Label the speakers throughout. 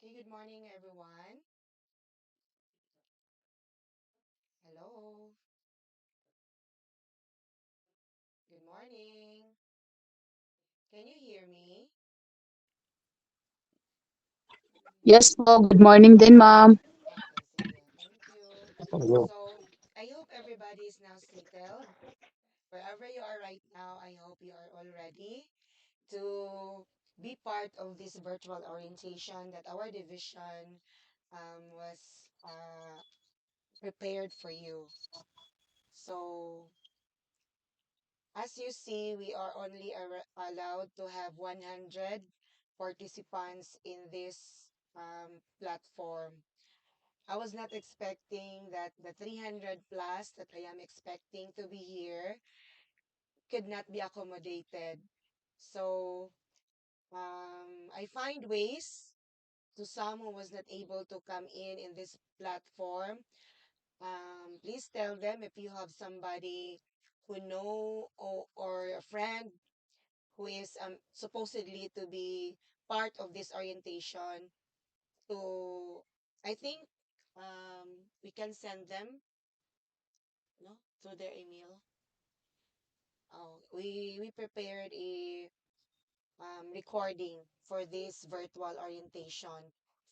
Speaker 1: Okay, good morning, everyone. Hello. Good morning. Can you hear me?
Speaker 2: Yes po, good morning din, ma'am.
Speaker 1: Okay, sige. Thank you.
Speaker 3: Hello.
Speaker 1: So, I hope everybody is now settled. Wherever you are right now, I hope you are all ready to be part of this virtual orientation that our division was prepared for you. So, as you see, we are only allowed to have 100 participants in this platform. I was not expecting that the 300 plus that I am expecting to be here could not be accommodated. So I find ways to some who was not able to come in this platform. Please tell them if you have somebody who know or a friend who is supposedly to be part of this orientation to I think we can send them no through their email. We prepared a recording for this virtual orientation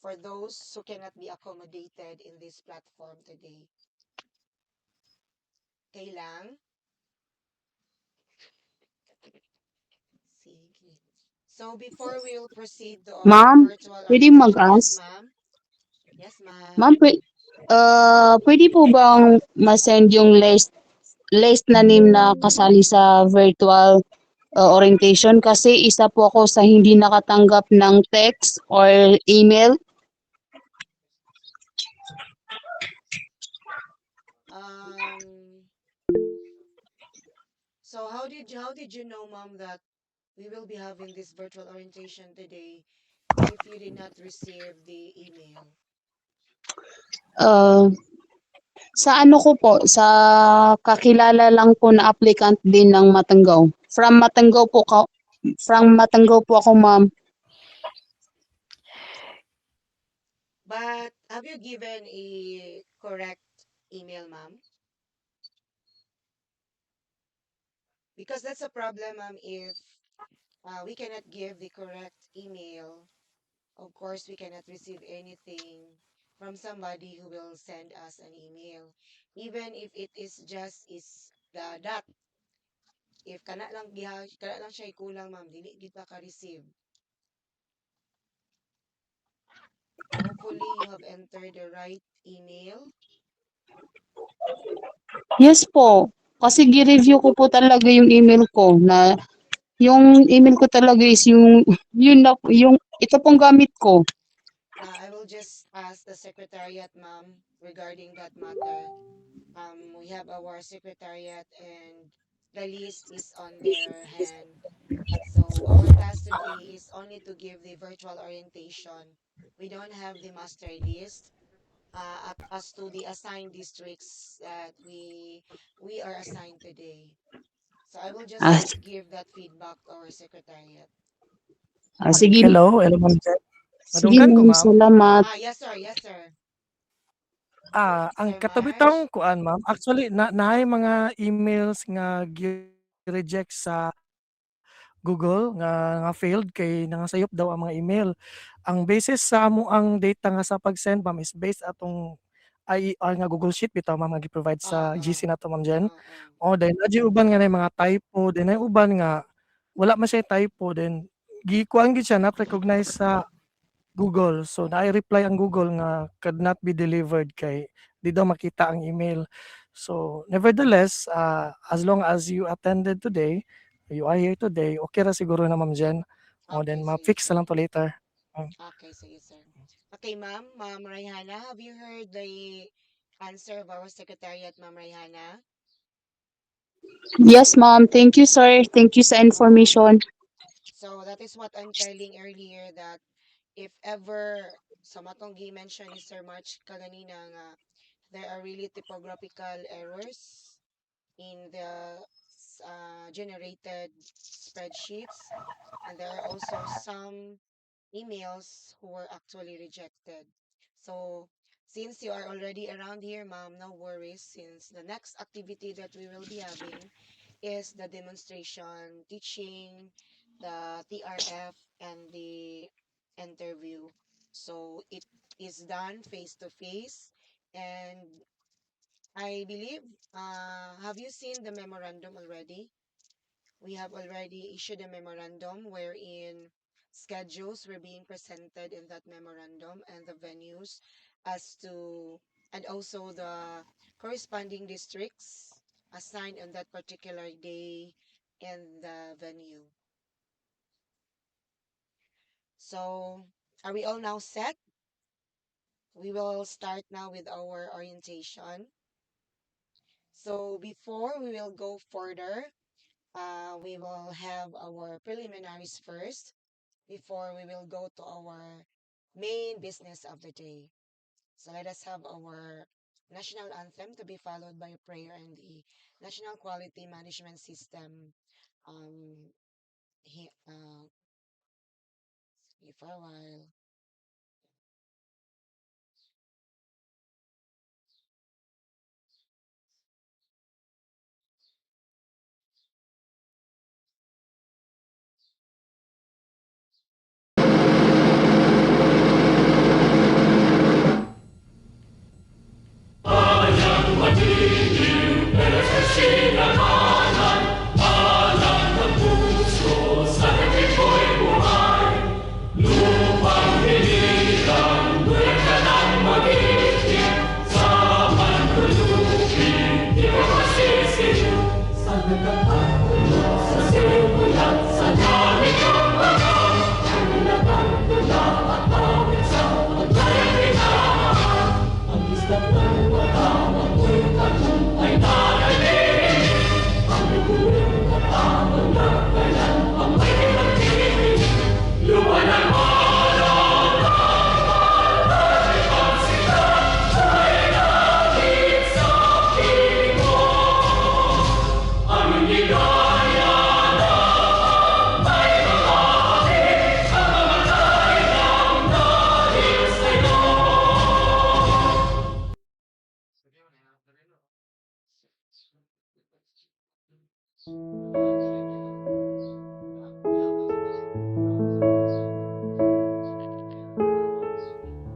Speaker 1: for those who cannot be accommodated in this platform today. Okay lang? Sige. So before we will proceed to our
Speaker 2: Ma'am,
Speaker 1: virtual
Speaker 2: pwede
Speaker 1: orientation, yes
Speaker 2: mag-ask?
Speaker 1: ma'am. Yes
Speaker 2: Ma'am,
Speaker 1: ma'am.
Speaker 2: pwede po bang ma-send yung list na name na kasali sa virtual orientation? Kasi isa po ako sa hindi nakatanggap ng text or email.
Speaker 1: Um So how did you know, mom, that we will be having this virtual orientation today if you did not receive the email?
Speaker 2: Uh, sa ano ko po, sa kakilala lang po na applicant din ng Matanggaw. From Matanggaw po ako, ma'am.
Speaker 1: But have you given a correct email, ma'am? Because that's a problem, ma'am, if we cannot give the correct email, of course we cannot receive anything from somebody who will send us an email. Even if it is just is the dot. If kana lang siya kulang, ma'am, dili gid pa ka receive. Hopefully you have entered the right email.
Speaker 2: Yes po. Kasi gi-review ko po talaga yung email ko na yung email ko talaga is yung yun na yung ito pong gamit ko.
Speaker 1: I will just ask the secretariat, ma'am, regarding that matter. We have our secretariat and the list is on their hand. So our task today is only to give the virtual orientation. We don't have the master list as to the assigned districts that we are assigned today. So I will just
Speaker 2: Ah,
Speaker 1: give that feedback to our secretariat.
Speaker 2: sige,
Speaker 3: Hello, ma'am Jen.
Speaker 2: sige
Speaker 3: Madunggan ko,
Speaker 2: ma'am,
Speaker 3: ma'am.
Speaker 2: salamat.
Speaker 1: Yes sir, yes sir.
Speaker 3: Ang
Speaker 1: Sir
Speaker 3: katubitang
Speaker 1: March.
Speaker 3: kuan, ma'am, actually naay mga emails nga gi-reject sa Google nga failed kay nangasayop daw ang mga email. Ang basis sa amoang data nga sa pag-send, ma'am, is based atong IER nga Google Sheet bitaw, ma'am, nga gi-provide sa
Speaker 1: Oo.
Speaker 3: GC nato, ma'am Jen.
Speaker 1: Oo.
Speaker 3: Then adyo uban nga nay mga typo, then ay uban nga wala man siya typo, then gikuan gid siya not recognize sa Google. So na-reply ang Google nga could not be delivered kay di daw makita ang email. So nevertheless, as long as you attended today, you are here today, okay ra siguro na Ma'am Jen. Then
Speaker 1: Okay, sige
Speaker 3: ma-fix na
Speaker 1: sir.
Speaker 3: lang to later. Mm.
Speaker 1: Okay, sige sir. Okay, Ma'am Rayhana, have you heard the answer of our secretariat, Ma'am Rayhana?
Speaker 2: Yes ma'am, thank you sir. Thank you sa
Speaker 1: Oo.
Speaker 2: information.
Speaker 1: So that is what I'm telling earlier that if ever sa matong gi-mention ni Sir March kaganina nga there are really typographical errors in the generated spreadsheets and there are also some emails who were actually rejected. So since you are already around here, ma'am, no worries, since the next activity that we will be having is the demonstration, teaching, the TRF, and the interview. So it is done face to face. And I believe, have you seen the memorandum already? We have already issued a memorandum wherein schedules were being presented in that memorandum and the venues as to, and also the corresponding districts assigned on that particular day and the venue. So, are we all now set? We will start now with our orientation. So, before we will go further, we will have our preliminaries first before we will go to our main business of the day. So let us have our national anthem to be followed by a prayer and the National Quality Management System um, he, for a while.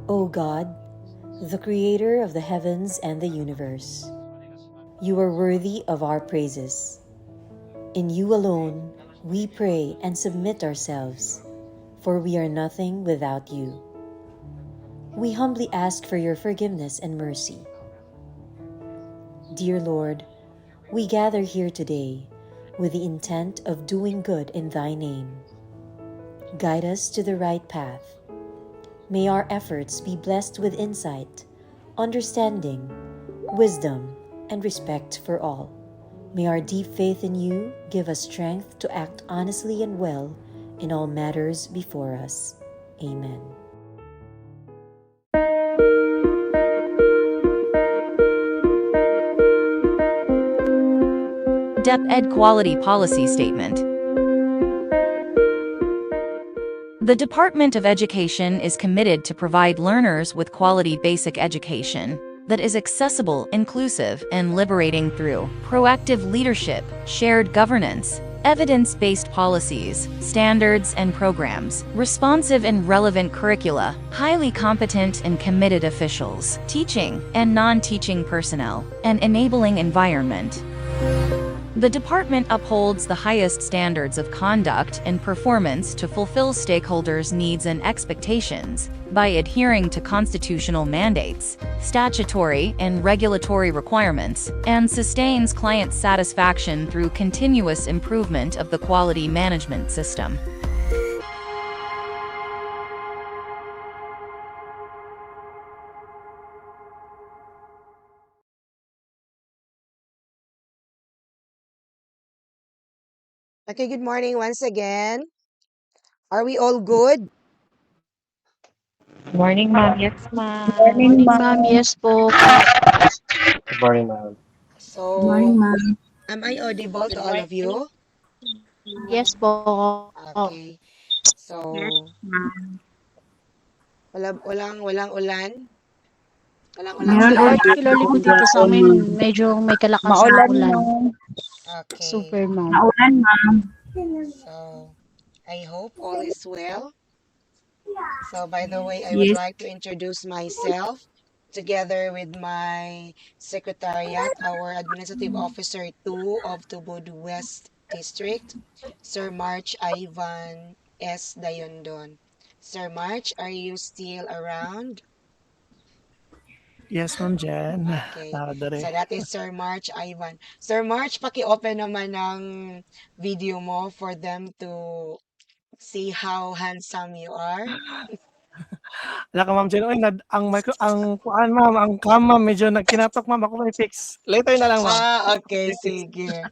Speaker 4: O God, the creator of the heavens and the universe, you are worthy of our praises. In you alone, we pray and submit ourselves, for we are nothing without you. We humbly ask for your forgiveness and mercy. Dear Lord, we gather here today with the intent of doing good in thy name. Guide us to the right path. May our efforts be blessed with insight, understanding, wisdom, and respect for all. May our deep faith in you give us strength to act honestly and well in all matters before us. Amen.
Speaker 5: DepEd Quality Policy Statement. The Department of Education is committed to provide learners with quality basic education that is accessible, inclusive, and liberating through proactive leadership, shared governance, evidence-based policies, standards and programs, responsive and relevant curricula, highly competent and committed officials, teaching and non-teaching personnel, and enabling environment. The department upholds the highest standards of conduct and performance to fulfill stakeholders' needs and expectations by adhering to constitutional mandates, statutory and regulatory requirements, and sustains client satisfaction through continuous improvement of the quality management system.
Speaker 1: Okay, good morning once again. Are we all good?
Speaker 6: Morning, ma'am. Yes, ma'am.
Speaker 2: Morning, ma'am. Yes po.
Speaker 7: Good morning, ma'am.
Speaker 2: Good morning,
Speaker 1: So,
Speaker 2: ma'am.
Speaker 1: am I audible to
Speaker 6: Good
Speaker 1: all
Speaker 6: morning.
Speaker 1: of you?
Speaker 2: Yes po.
Speaker 1: Okay. So,
Speaker 2: Ma'am.
Speaker 1: Walang ulan? Walang ulan sa
Speaker 6: Mm,
Speaker 2: Meron
Speaker 1: inyo?
Speaker 2: ulit
Speaker 6: particularly po
Speaker 2: dito
Speaker 6: dito
Speaker 2: sa
Speaker 6: sa amin,
Speaker 2: amin.
Speaker 6: medyo may kalakasan ng
Speaker 2: Maulan
Speaker 6: ulan.
Speaker 2: no.
Speaker 1: Okay.
Speaker 6: Super, ma'am.
Speaker 2: Maulan ma'am.
Speaker 1: So, I hope all is well. So, by the way, I would
Speaker 2: Yes.
Speaker 1: like to introduce myself together with my secretariat, our Administrative Officer 2 of Tubod West District, Sir March Ivan S. Dayondon. Sir March, are you still around?
Speaker 3: Yes, Ma'am Jen.
Speaker 1: Okay.
Speaker 3: Nakadari.
Speaker 1: So, that is Sir March Ivan. Sir March, paki-open naman ng video mo for them to see how handsome you are.
Speaker 3: Wala ka, Ma'am Jen. Uy, ang kuan, ma'am, ang cam, ma'am, medyo kinatok, ma'am. Ako may fix. Later na lang, ma'am.
Speaker 1: Okay,
Speaker 3: May fix.
Speaker 1: sige.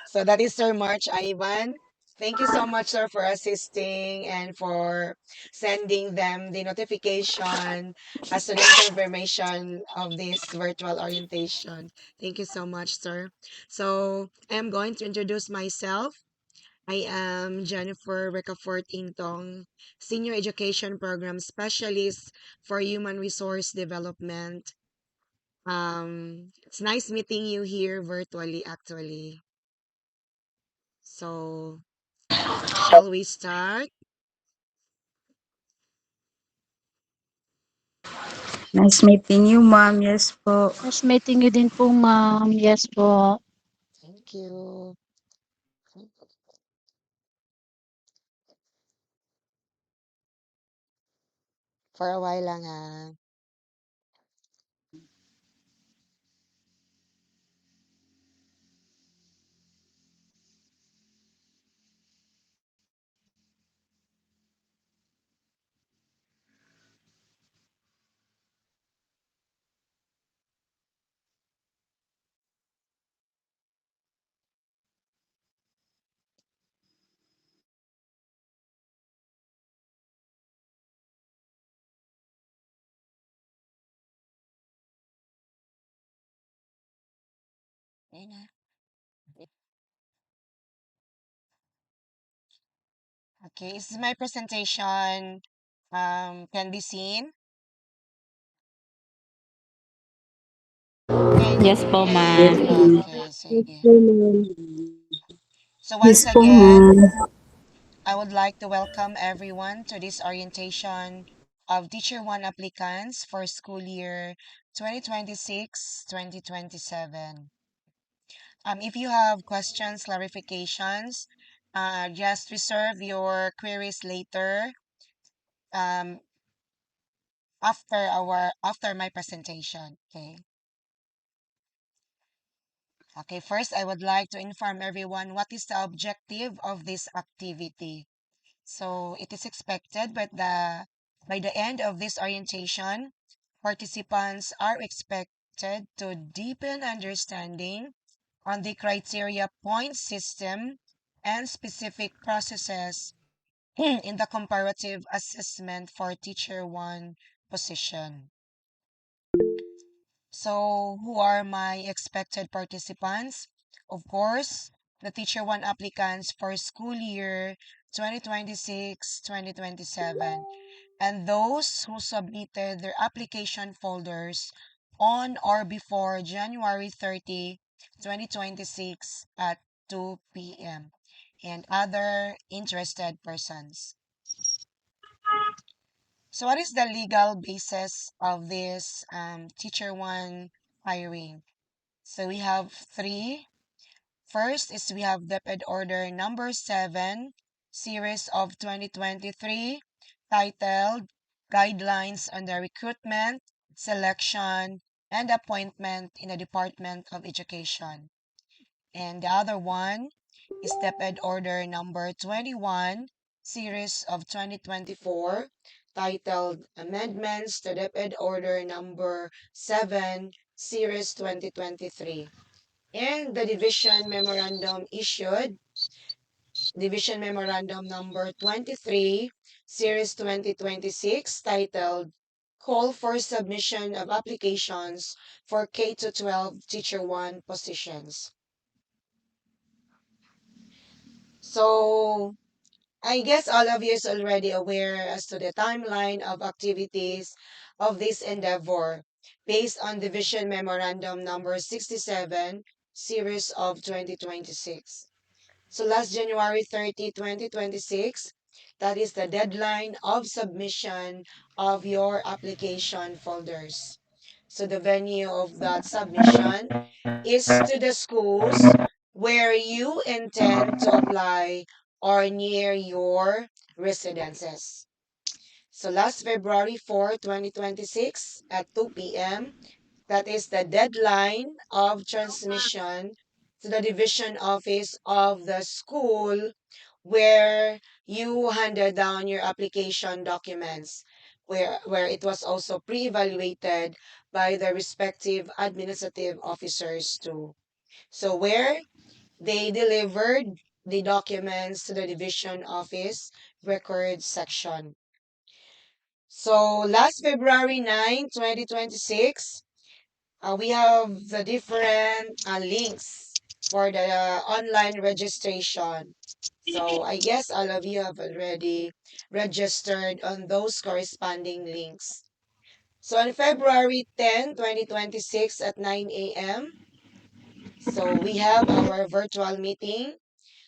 Speaker 1: So that is Sir March Ivan. Thank you so much, sir, for assisting and for sending them the notification as to the confirmation of this virtual orientation. Thank you so much, sir. So I am going to introduce myself. I am Jennifer Ricafort Intong, Senior Education Program Specialist for Human Resource Development. It's nice meeting you here virtually, actually. So, shall we start?
Speaker 2: Nice meeting you ma'am. Yes po.
Speaker 6: Nice meeting you din po, ma'am. Yes po.
Speaker 1: Thank you. For a while lang ah. Ayun na. Okay, is my presentation can be seen? Can
Speaker 6: Yes po,
Speaker 2: Yes
Speaker 6: ma'am.
Speaker 2: po.
Speaker 1: okay,
Speaker 2: Yes
Speaker 1: sige.
Speaker 2: po ma'am.
Speaker 1: So
Speaker 2: Yes
Speaker 1: once
Speaker 2: po
Speaker 1: again,
Speaker 2: ma'am.
Speaker 1: I would like to welcome everyone to this orientation of Teacher 1 applicants for school year 2026-2027. If you have questions, clarifications, just reserve your queries later um, after my presentation. Okay. Okay, first I would like to inform everyone what is the objective of this activity. So it is expected by the end of this orientation, participants are expected to deepen understanding on the criteria point system and specific processes in the comparative assessment for teacher 1 position. So, who are my expected participants? Of course, the teacher 1 applicants for school year 2026-2027, and those who submitted their application folders on or before January 30, 2026 at 2 p.m. and other interested persons. So, what is the legal basis of this teacher 1 hiring? So, we have three. First is we have DepEd Order number 7, series of 2023, titled Guidelines on the Recruitment, Selection, and Appointment in the Department of Education. And the other one is DepEd Order number 21, series of 2024, titled Amendments to DepEd Order number 7, series 2023. And the Division Memorandum number 23, series 2026, titled Call for Submission of Applications for K-12 Teacher 1 Positions. So, I guess all of you is already aware as to the timeline of activities of this endeavor based on Division Memorandum number 67, series of 2026. So last January 30, 2026, that is the deadline of submission of your application folders. So the venue of that submission is to the schools where you intend to apply or near your residences. So last February 4, 2026 at 2 p.m., that is the deadline of transmission to the division office of the school where you handed down your application documents, where it was also pre-evaluated by the respective administrative officers too. So where they delivered the documents to the division office record section. So last February 9, 2026, we have the different links for the online registration. So I guess all of you have already registered on those corresponding links. So on February 10, 2026 at 9 a.m., so we have our virtual meeting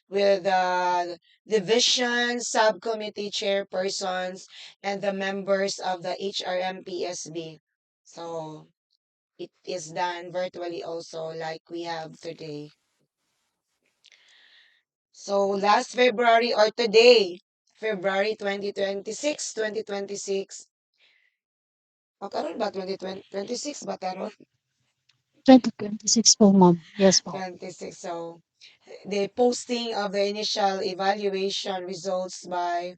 Speaker 1: with the division subcommittee chairpersons and the members of the HRMPSB. So it is done virtually also like we have today. So last February or today, February 2026. O karon ba 2026 ba karon?
Speaker 6: 2026 po, ma'am. Yes po.
Speaker 1: 26. So the posting of the initial evaluation results by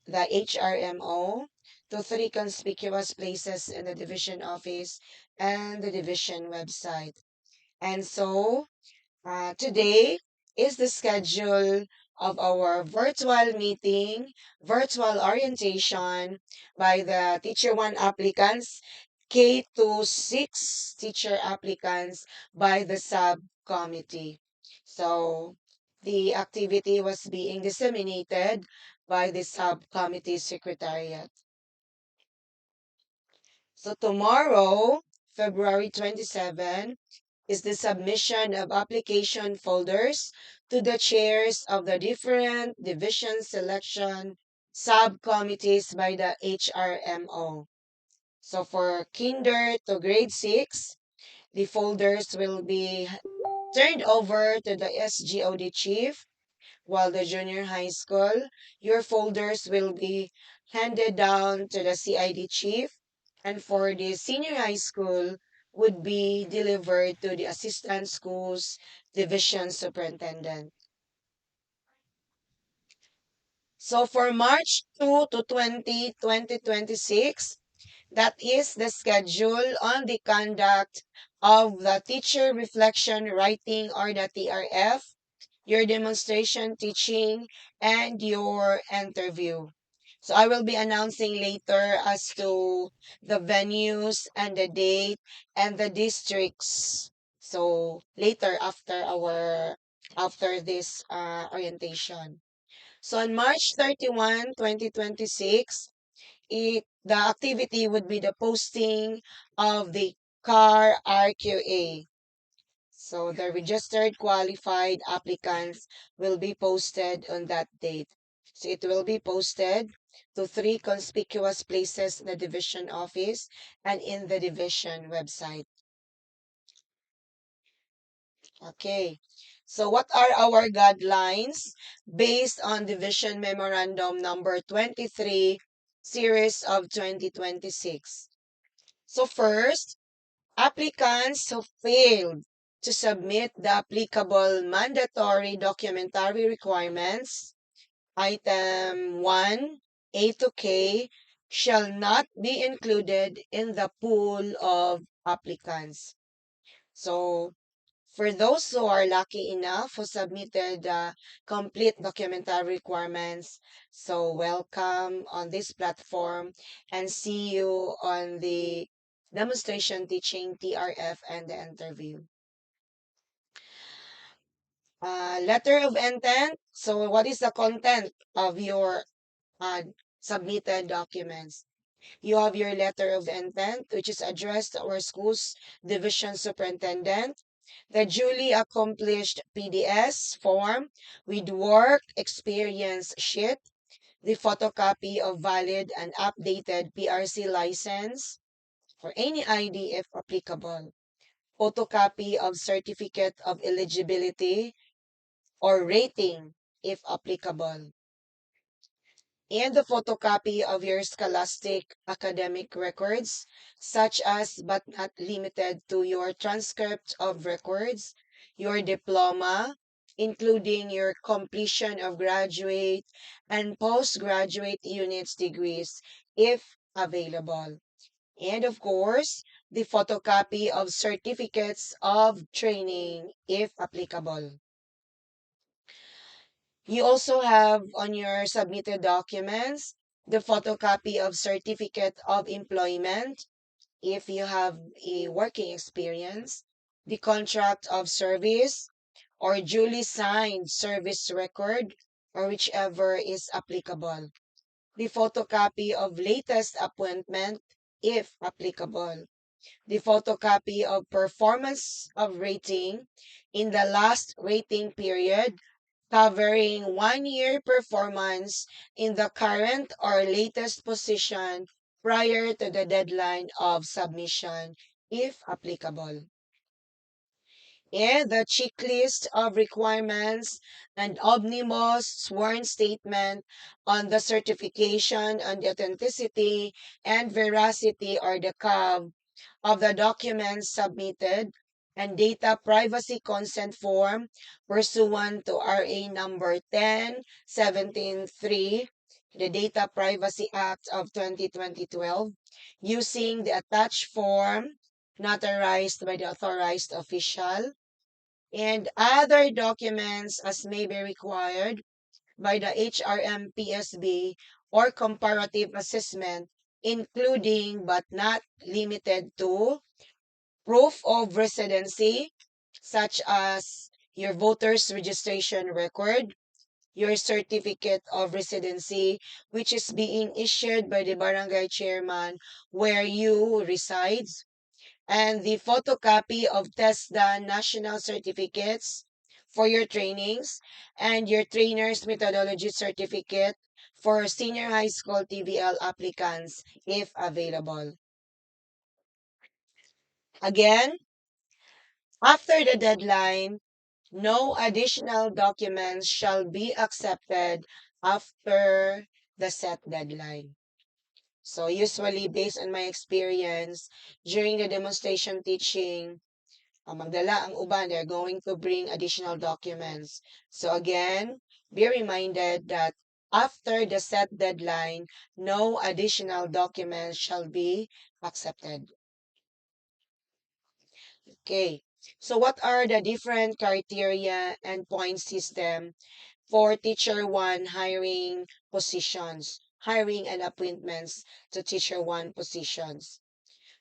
Speaker 1: the HRMO to three conspicuous places in the division office and the division website. And so today is the schedule of our virtual meeting, virtual orientation by the Teacher 1 applicants, K to 6 teacher applicants by the subcommittee. So the activity was being disseminated by the subcommittee secretariat. So tomorrow, February 27, is the submission of application folders to the chairs of the different division selection subcommittees by the HRMO. So for kinder to grade 6, the folders will be turned over to the SGOD chief, while the junior high school, your folders will be handed down to the CID chief, and for the senior high school, would be delivered to the assistant schools division superintendent. So for March 2 to 2026, that is the schedule on the conduct of the teacher reflection writing or the TRF, your demonstration teaching, and your interview. So I will be announcing later as to the venues and the date and the districts. So later after this orientation. So on March 31, 2026, the activity would be the posting of the CAR RQA. So the registered qualified applicants will be posted on that date. So it will be posted to three conspicuous places in the division office and in the division website. Okay. So what are our guidelines based on Division Memorandum number 23, series of 2026? So first, applicants who failed to submit the applicable mandatory documentary requirements, item 1, A to K, shall not be included in the pool of applicants. So, for those who are lucky enough who submitted complete documentary requirements, so welcome on this platform and see you on the demonstration teaching TRF and the interview. Letter of intent. So what is the content of your uh, submitted documents? You have your letter of intent, which is addressed to our school's division superintendent, the duly accomplished PDS form with work experience sheet, the photocopy of valid and updated PRC license for any ID if applicable, photocopy of certificate of eligibility or rating if applicable, and the photocopy of your scholastic academic records, such as but not limited to your transcript of records, your diploma, including your completion of graduate and postgraduate units degrees, if available. And of course, the photocopy of certificates of training, if applicable. You also have on your submitted documents the photocopy of certificate of employment if you have a working experience, the contract of service or duly signed service record or whichever is applicable, the photocopy of latest appointment if applicable, the photocopy of performance of rating in the last rating period covering 1 year performance in the current or latest position prior to the deadline of submission, if applicable. And the checklist of requirements and omnibus sworn statement on the certification and the authenticity and veracity or the CAV of the documents submitted and data privacy consent form pursuant to RA number 10-17-3, the Data Privacy Act of 2012, using the attached form notarized by the authorized official, and other documents as may be required by the HRM-PSB or comparative assessment, including but not limited to proof of residency, such as your voter's registration record, your certificate of residency, which is being issued by the barangay chairman where you reside, and the photocopy of TESDA national certificates for your trainings and your trainer's methodology certificate for senior high school TVL applicants if available. Again, after the deadline, no additional documents shall be accepted after the set deadline. So usually, based on my experience, during the demonstration teaching, magdala ang uban, they're going to bring additional documents. So again, be reminded that after the set deadline, no additional documents shall be accepted. Okay, so what are the different criteria and point system for teacher one hiring and appointments to teacher one positions?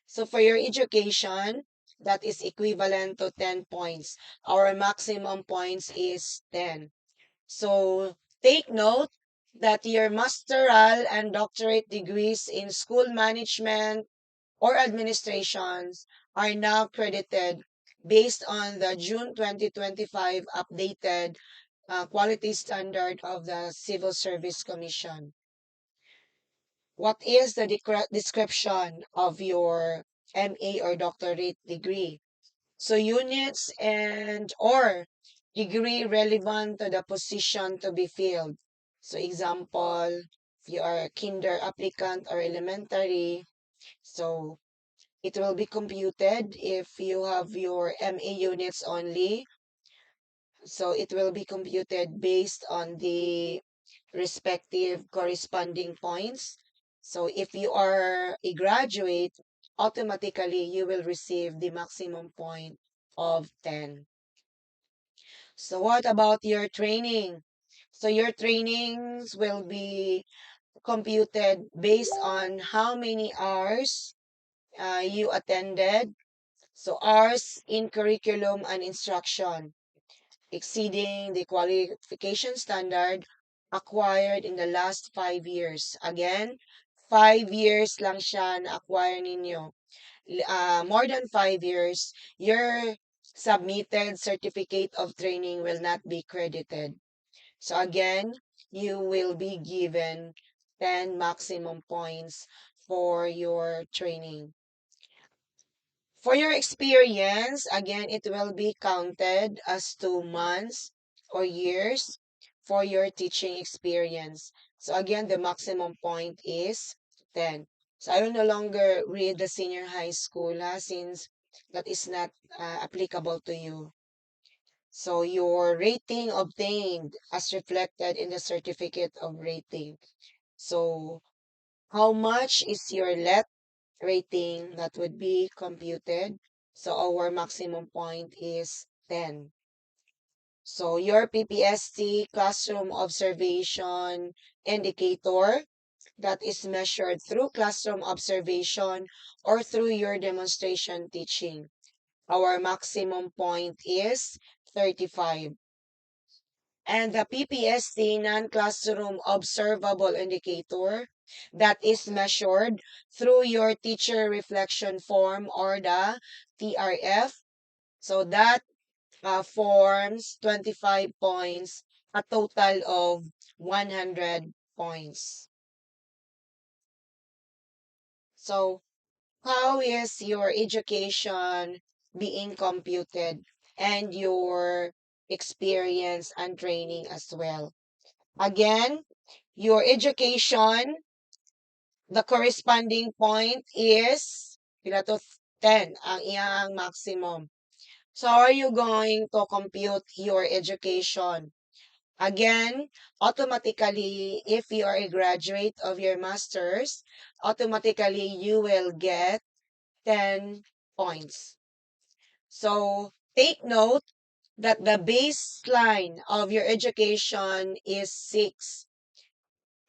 Speaker 1: So for your education, that is equivalent to 10 points. Our maximum points is 10. So take note that your masteral and doctorate degrees in school management or administrations are now credited based on the June 2025 updated quality standard of the Civil Service Commission. What is the description of your MA or doctorate degree? So units and or degree relevant to the position to be filled. So example, if you are a kinder applicant or elementary, so it will be computed if you have your MA units only. So it will be computed based on the respective corresponding points. So if you are a graduate, automatically you will receive the maximum point of 10. So what about your training? So your trainings will be computed based on how many hours you attended. So hours in curriculum and instruction. exceeding the qualification standard acquired in the last 5 years. Again, 5 years lang siya na-acquire ninyo. More than 5 years, your submitted certificate of training will not be credited. So again, you will be given 10 maximum points for your training. For your experience, again, it will be counted as 2 months or years for your teaching experience. So again, the maximum point is 10. So I will no longer read the senior high school since that is not applicable to you. So your rating obtained as reflected in the certificate of rating. So how much is your let rating that would be computed? So our maximum point is 10. So your PPST classroom observation indicator that is measured through classroom observation or through your demonstration teaching. Our maximum point is 35. And the PPST non-classroom observable indicator that is measured through your teacher reflection form or the TRF. So that forms 25 points, a total of 100 points. So how is your education being computed and your experience and training as well? Again, your education, the corresponding point is pila to 10 ang iyang maximum. So how are you going to compute your education? Again, automatically, if you are a graduate of your master's, automatically you will get 10 points. So take note that the baseline of your education is 6.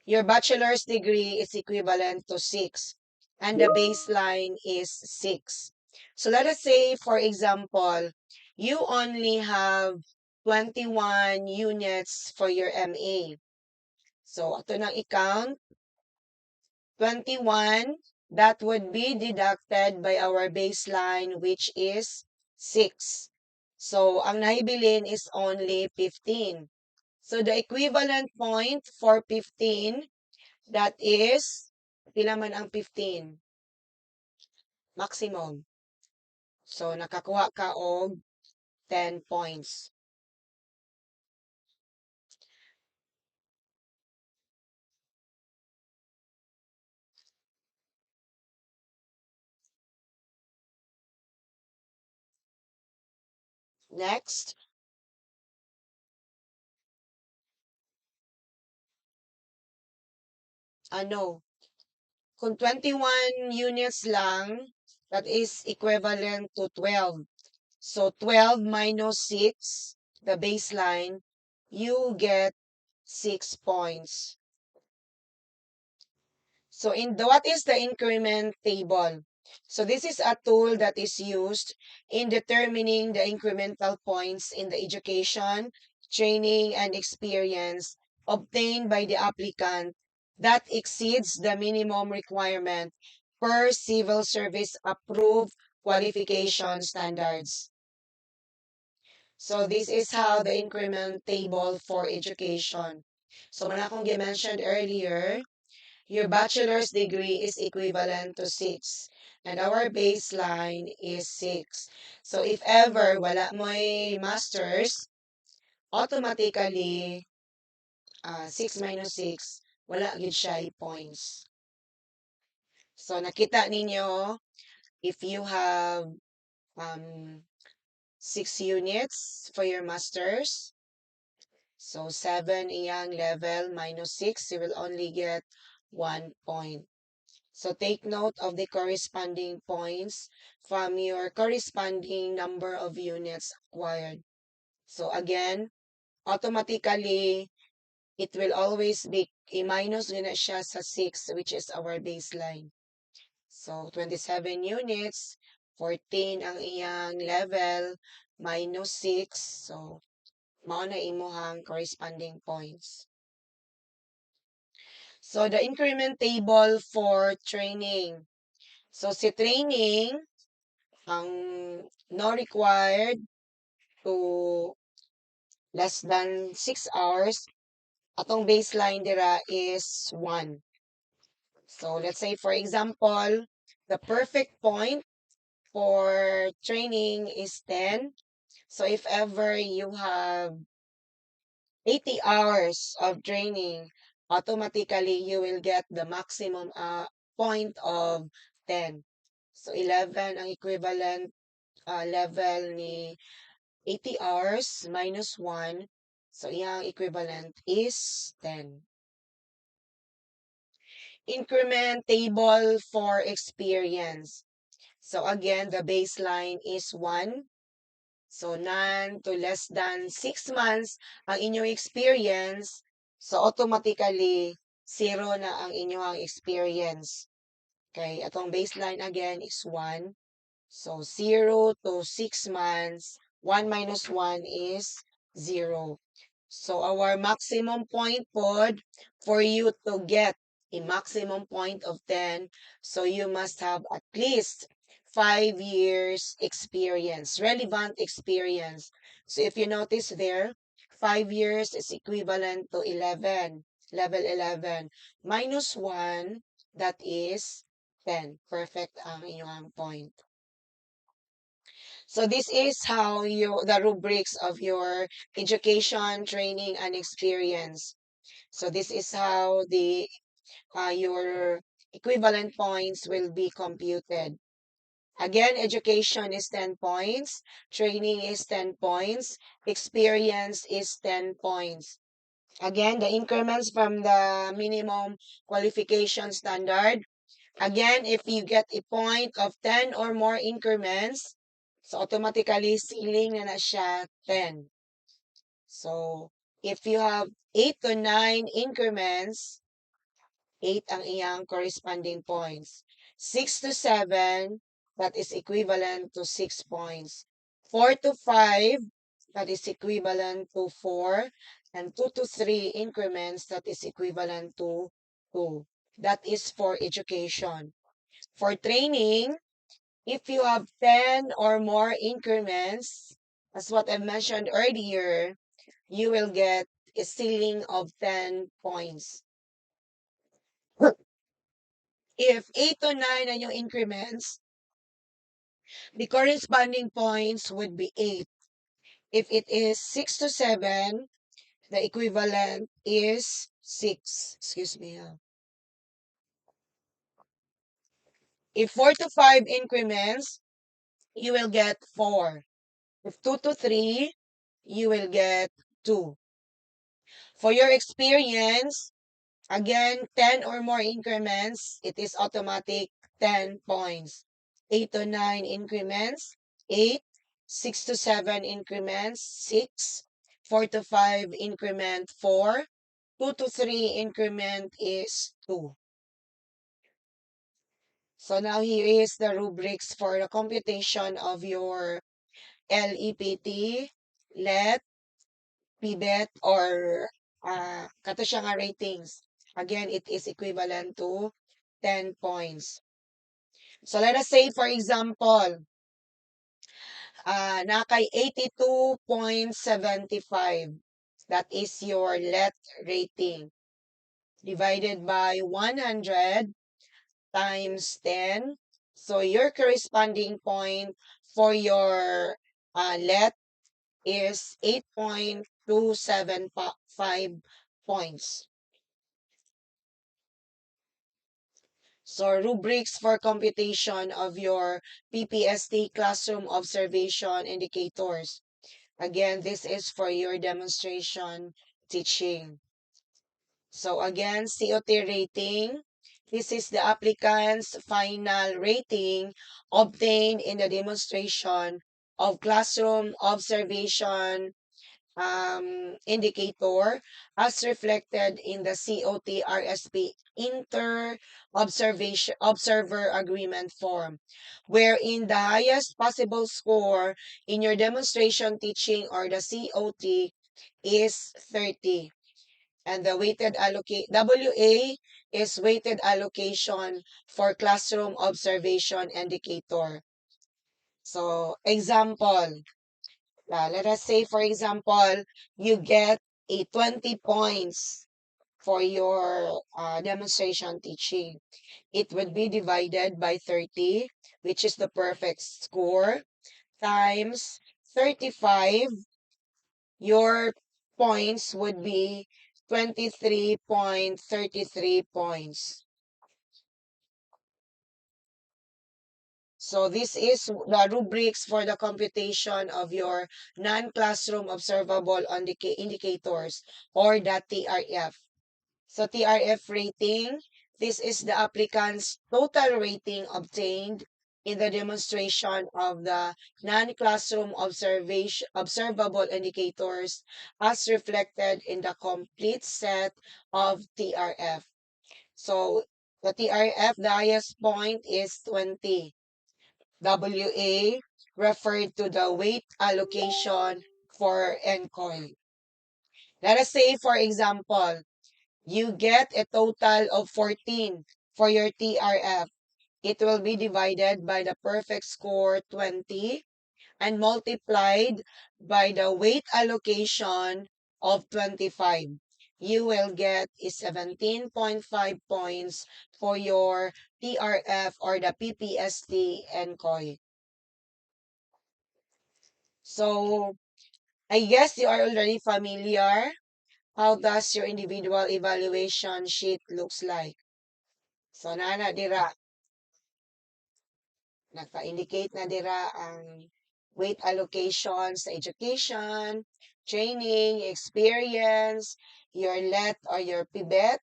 Speaker 1: Your bachelor's degree is equivalent to 6, and the baseline is 6. So let us say, for example, you only have 21 units for your MA. So, ito nang i-count, 21, that would be deducted by our baseline, which is 6. So, ang nahibilin is only 15. So, the equivalent point for 15, that is, pila man ang 15? Maximum. So, nakakuha ka og 10 points. Next, ano, kung 21 units lang, that is equivalent to 12. So 12 minus 6, the baseline, you get 6 points. So what is the increment table? So this is a tool that is used in determining the incremental points in the education, training, and experience obtained by the applicant that exceeds the minimum requirement per civil service approved qualification standards. So this is how the increment table for education. So man akong mentioned earlier, your bachelor's degree is equivalent to 6 and our baseline is 6. So if ever wala mo'y master's, automatically 6 minus 6, wala gid siya points. So nakita ninyo, if you have 6 units for your master's, so 7 iyang level minus 6, you will only get 1 point. So take note of the corresponding points from your corresponding number of units acquired. So again, automatically, it will always be i-minus na siya sa 6, which is our baseline. So 27 units, 14 ang iyang level, minus 6. So Mao na imuhang corresponding points. So the increment table for training. So si training ang no required to less than 6 hours, atong baseline dira is 1. So let's say for example, the perfect point for training is 10. So if ever you have 80 hours of training, automatically you will get the maximum point of 10. So 11 ang equivalent level ni 80 hours minus 1. So iyang equivalent is 10. Increment table for experience. So again, the baseline is 1. So none to less than 6 months ang inyong experience. So automatically 0 na ang inyong experience. Okay, atong baseline again is 1. So 0 to 6 months, 1 minus 1 is 0. So our maximum point pod for you to get a maximum point of 10, so you must have at least 5 years experience, relevant experience. So if you notice there, 5 years is equivalent to 11, level 11, minus 1, that is 10. Perfect ang inyong point. So this is how the rubrics of your education, training, and experience. So this is how your equivalent points will be computed. Again, education is 10 points, training is 10 points, experience is 10 points. Again, the increments from the minimum qualification standard. Again, if you get a point of 10 or more increments, so automatically ceiling na siya 10. So if you have 8 to 9 increments, 8 ang iyang corresponding points. 6 to 7, that is equivalent to 6 points. 4 to 5, that is equivalent to 4. And 2 to 3 increments, that is equivalent to 2. That is for education. For training, if you have 10 or more increments, as what I mentioned earlier, you will get a ceiling of 10 points. If 8 to 9 are your increments, the corresponding points would be 8. If it is 6 to 7, the equivalent is 6. Excuse me. If 4 to 5 increments, you will get 4. If 2 to 3, you will get 2. For your experience, again, 10 or more increments, it is automatic 10 points. 8 to 9 increments, 8. 6 to 7 increments, 6. 4 to 5 increment, 4. 2 to 3 increment is 2. So now here is the rubrics for the computation of your LEPT, LET, PBET, or kato siya nga ratings. Again, it is equivalent to 10 points. So let us say, for example, nakay 82.75. That is your LET rating. Divided by 100 times 10. So your corresponding point for your LET is 8.275 points. So rubrics for computation of your PPST classroom observation indicators. Again, this is for your demonstration teaching. So again, COT rating. This is the applicant's final rating obtained in the demonstration of classroom observation indicator as reflected in the COT RSP observer agreement form, wherein the highest possible score in your demonstration teaching or the COT is 30. And the weighted allocate WA is weighted allocation for classroom observation indicator. So, example, let us say, for example, you get a 20 points for your demonstration teaching. It would be divided by 30, which is the perfect score, times 35. Your points would be 23.33 points. So this is the rubrics for the computation of your non-classroom observable indicators, or the TRF. So TRF rating, this is the applicant's total rating obtained in the demonstration of the non-classroom observable indicators as reflected in the complete set of TRF. So the TRF, the highest point is 20. WA referred to the weight allocation for NCOI. Let us say, for example, you get a total of 14 for your TRF. It will be divided by the perfect score 20 and multiplied by the weight allocation of 25. You will get 17.5 points for your TRF, or the PPST NCOI. So, I guess you are already familiar. How does your individual evaluation sheet looks like? So, nana dira, nagpa-indicate na dira ang weight allocation sa education, training, experience, your LET or your PBET,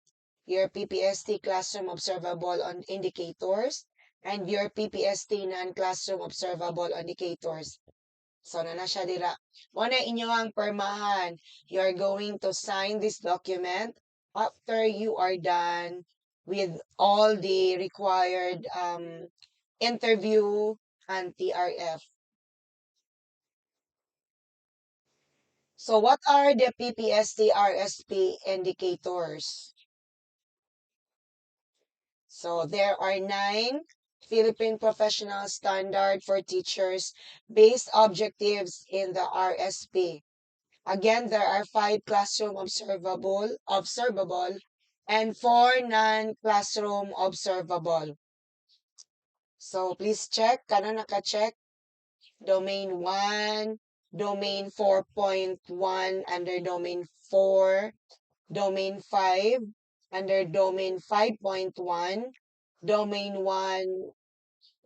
Speaker 1: your PPST classroom observable on indicators, and your PPST non-classroom observable indicators. So, na siya dira. Muna inyong permahan. You're going to sign this document after you are done with all the required interview and TRF. So, what are the PPST RSP indicators? So, there are 9 Philippine Professional Standard for Teachers based objectives in the RSP. Again, there are 5 classroom observable, and 4 non-classroom observable. So, please check. Kana naka-check? Domain 1, Domain 4.1 under Domain 4, Domain 5 under Domain 5.1, Domain 1,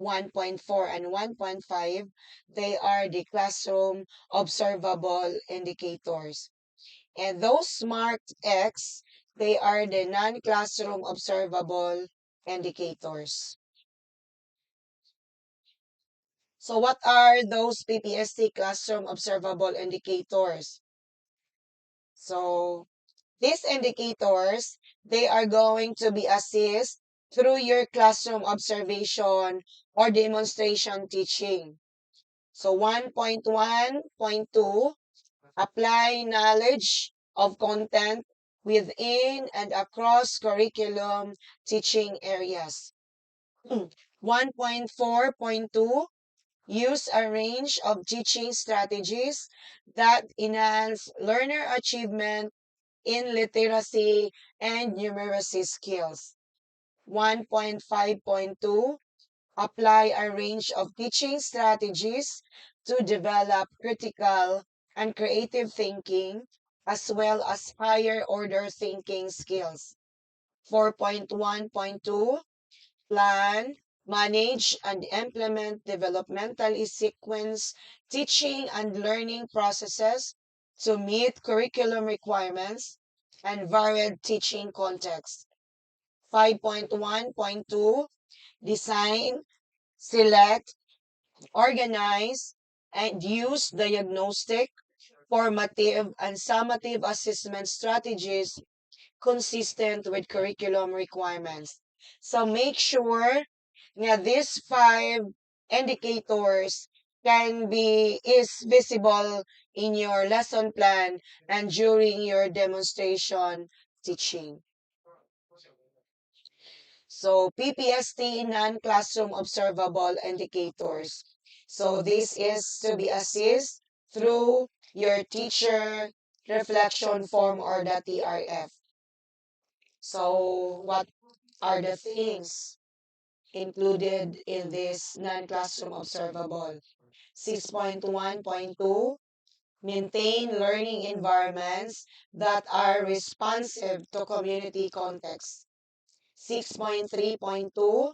Speaker 1: 1.4, and 1.5. They are the classroom observable indicators. And those marked X, they are the non-classroom observable indicators. So what are those PPST classroom observable indicators? So these indicators, they are going to be assessed through your classroom observation or demonstration teaching. So 1.1.2, apply knowledge of content within and across curriculum teaching areas. 1.4.2, use a range of teaching strategies that enhance learner achievement in literacy and numeracy skills. 1.5.2, apply a range of teaching strategies to develop critical and creative thinking, as well as higher order thinking skills. 4.1.2, plan, manage, and implement developmentally sequence teaching and learning processes to meet curriculum requirements and varied teaching contexts. 5.1.2, design, select, organize, and use diagnostic, formative, and summative assessment strategies consistent with curriculum requirements. So make sure that these 5 indicators is visible in your lesson plan and during your demonstration teaching. So PPST, non-classroom observable indicators. So this is to be assessed through your teacher reflection form or the TRF. So what are the things included in this non-classroom observable? 6.1.2, maintain learning environments that are responsive to community context. 6.3.2,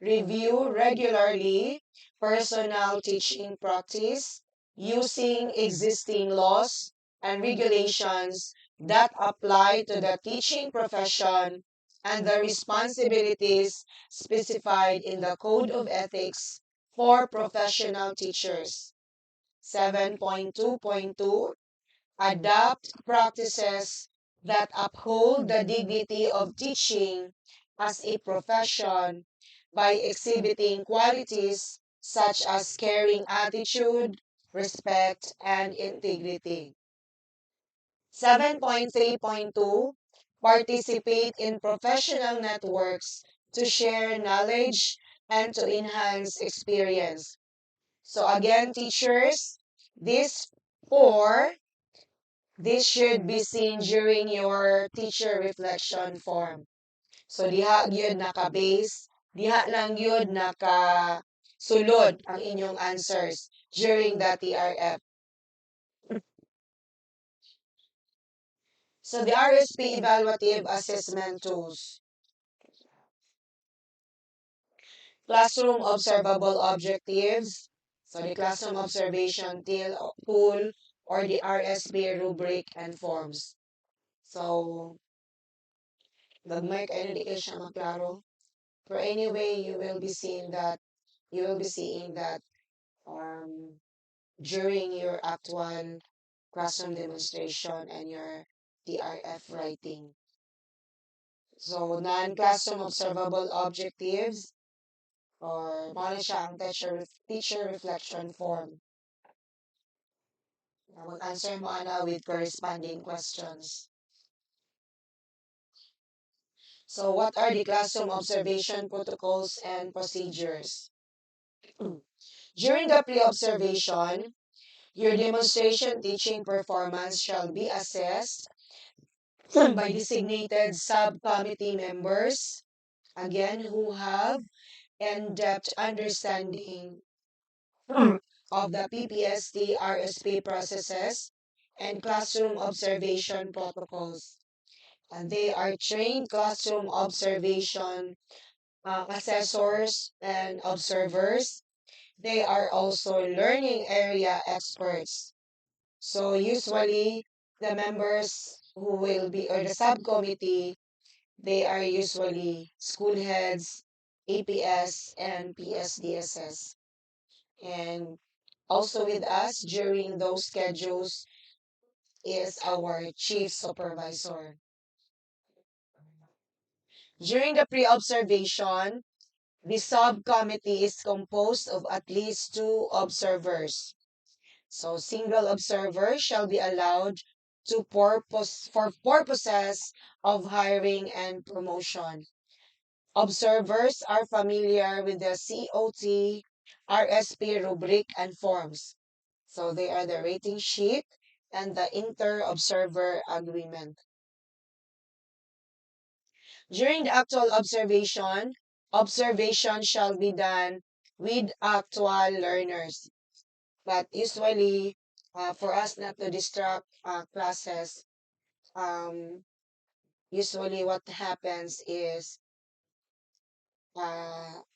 Speaker 1: review regularly personal teaching practice using existing laws and regulations that apply to the teaching profession and the responsibilities specified in the Code of Ethics for professional teachers. 7.2.2, adopt practices that uphold the dignity of teaching as a profession by exhibiting qualities such as caring attitude, respect, and integrity. 7.3.2, participate in professional networks to share knowledge and to enhance experience. So again, teachers, this four this should be seen during your teacher reflection form. So diha gyud naka-base, diha lang gyud naka-sulod ang inyong answers during the TRF. So the RSP evaluative assessment tools. Classroom observable objectives. So the classroom observation tool or the RSP rubric and forms. So gagmay kayo di kayo siya maklaro. But anyway, you will be seeing that um, during your actual classroom demonstration and your TRF writing. So non-classroom observable objectives or mao na siya ang teacher reflection form. Mag-answer mo ana with corresponding questions. So what are the classroom observation protocols and procedures? During the pre-observation, your demonstration teaching performance shall be assessed by designated subcommittee members, again, who have in-depth understanding of the PPST RSP processes and classroom observation protocols. And they are trained classroom observation assessors and observers. They are also learning area experts. So usually the members who will be or the subcommittee, they are usually school heads, APS and PSDSS. And also with us during those schedules is our chief supervisor. During the pre-observation, the subcommittee is composed of at least two observers. So single observer shall be allowed for purposes of hiring and promotion. Observers are familiar with the COT, RSP rubric and forms. So they are the rating sheet and the inter-observer agreement. During the actual observation shall be done with actual learners. But usually, for us not to distract classes, um, usually what happens is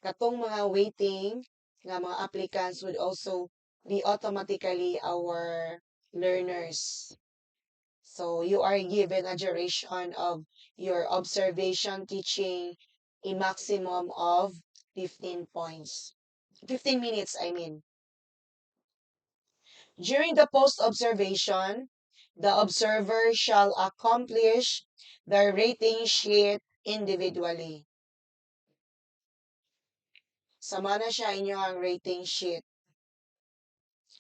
Speaker 1: katong mga waiting nga mga applicants would also be automatically our learners. So you are given a duration of your observation teaching a maximum of 15 points. 15 minutes, I mean. During the post-observation, the observer shall accomplish the rating sheet individually. Sama na siya inyong rating sheet.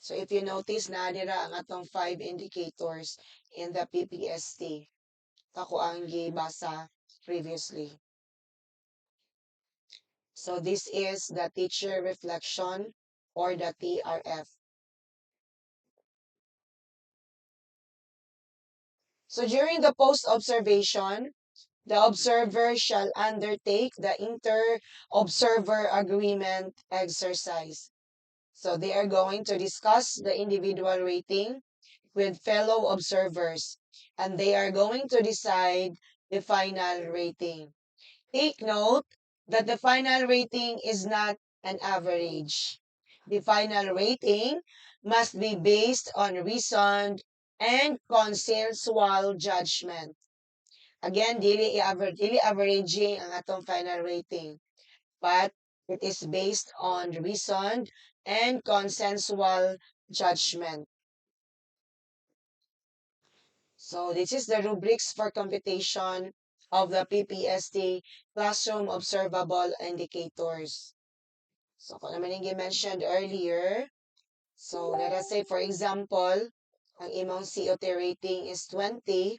Speaker 1: So if you notice na dira ang atong 5 indicators in the PPST. Ako ang gibasa previously. So this is the teacher reflection or the TRF. So during the post-observation, the observer shall undertake the inter-observer agreement exercise. So they are going to discuss the individual rating with fellow observers, and they are going to decide the final rating. Take note that the final rating is not an average. The final rating must be based on reasoned and consensual judgment. Again, dili averaging ang atong final rating, but it is based on reasoned and consensual judgment. So this is the rubrics for computation of the PPST classroom observable indicators. So kung naman yung mentioned earlier, so let us say for example, ang imong COT rating is 20,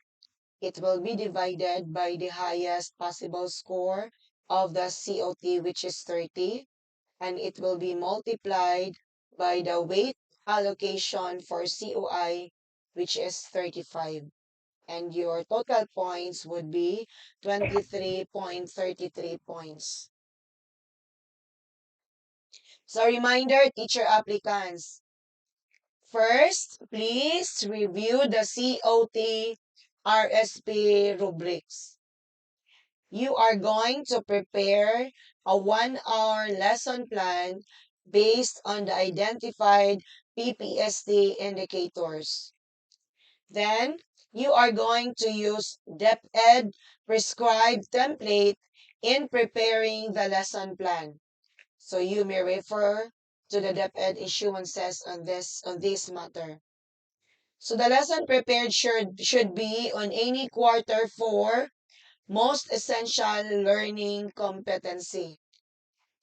Speaker 1: it will be divided by the highest possible score of the COT, which is 30, and it will be multiplied by the weight allocation for COI, which is 35. And your total points would be 23.33 points. So reminder, teacher applicants. First, please review the COT RSP rubrics. You are going to prepare a 1-hour lesson plan based on the identified PPST indicators. Then, you are going to use DepEd prescribed template in preparing the lesson plan. So you may refer to the DepEd issuances on this matter. So the lesson prepared should be on any quarter 4 most essential learning competency.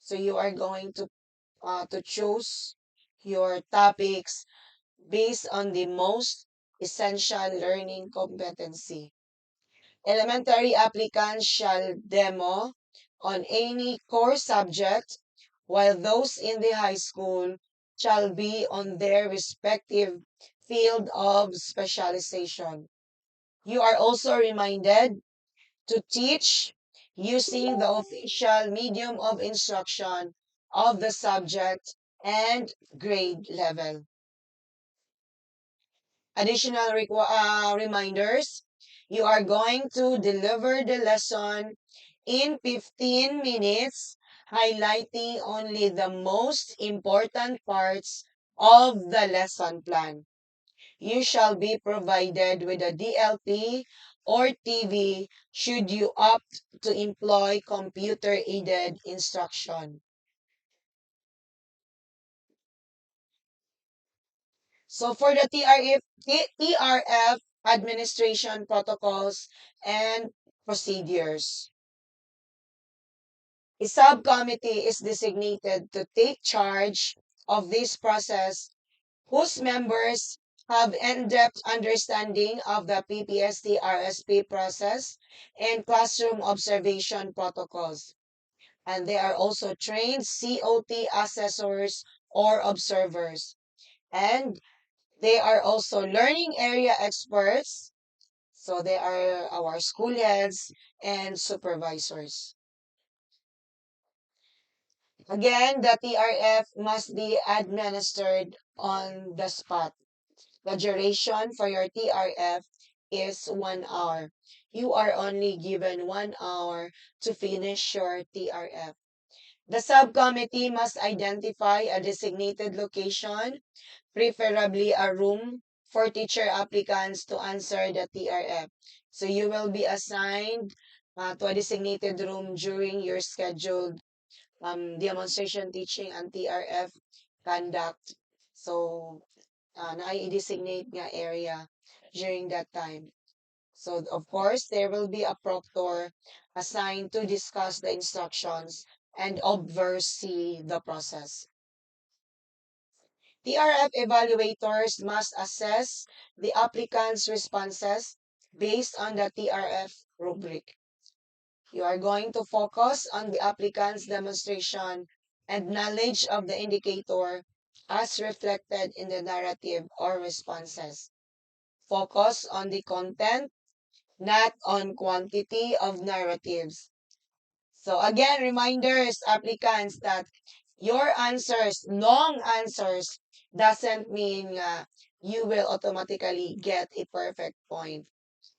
Speaker 1: So you are going to choose your topics based on the most essential learning competency. Elementary applicants shall demo on any core subject, while those in the high school shall be on their respective field of specialization. You are also reminded to teach using the official medium of instruction of the subject and grade level. Additional reminders, you are going to deliver the lesson in 15 minutes, highlighting only the most important parts of the lesson plan. You shall be provided with a DLP or TV should you opt to employ computer-aided instruction. So for the TRF administration protocols and procedures, a subcommittee is designated to take charge of this process whose members have in-depth understanding of the PPST RSP process and classroom observation protocols. And they are also trained COT assessors or observers. And they are also learning area experts. So they are our school heads and supervisors. Again, the TRF must be administered on the spot. The duration for your TRF is 1 hour. You are only given 1 hour to finish your TRF. The subcommittee must identify a designated location, preferably a room for teacher applicants to answer the TRF. So you will be assigned to a designated room during your scheduled demonstration teaching and TRF conduct. So na-designate nga area during that time. So, of course, there will be a proctor assigned to discuss the instructions and oversee the process. TRF evaluators must assess the applicant's responses based on the TRF rubric. You are going to focus on the applicant's demonstration and knowledge of the indicator as reflected in the narrative or responses. Focus on the content, not on quantity of narratives. So again, reminders, applicants, that your answers, long answers, doesn't mean you will automatically get a perfect point.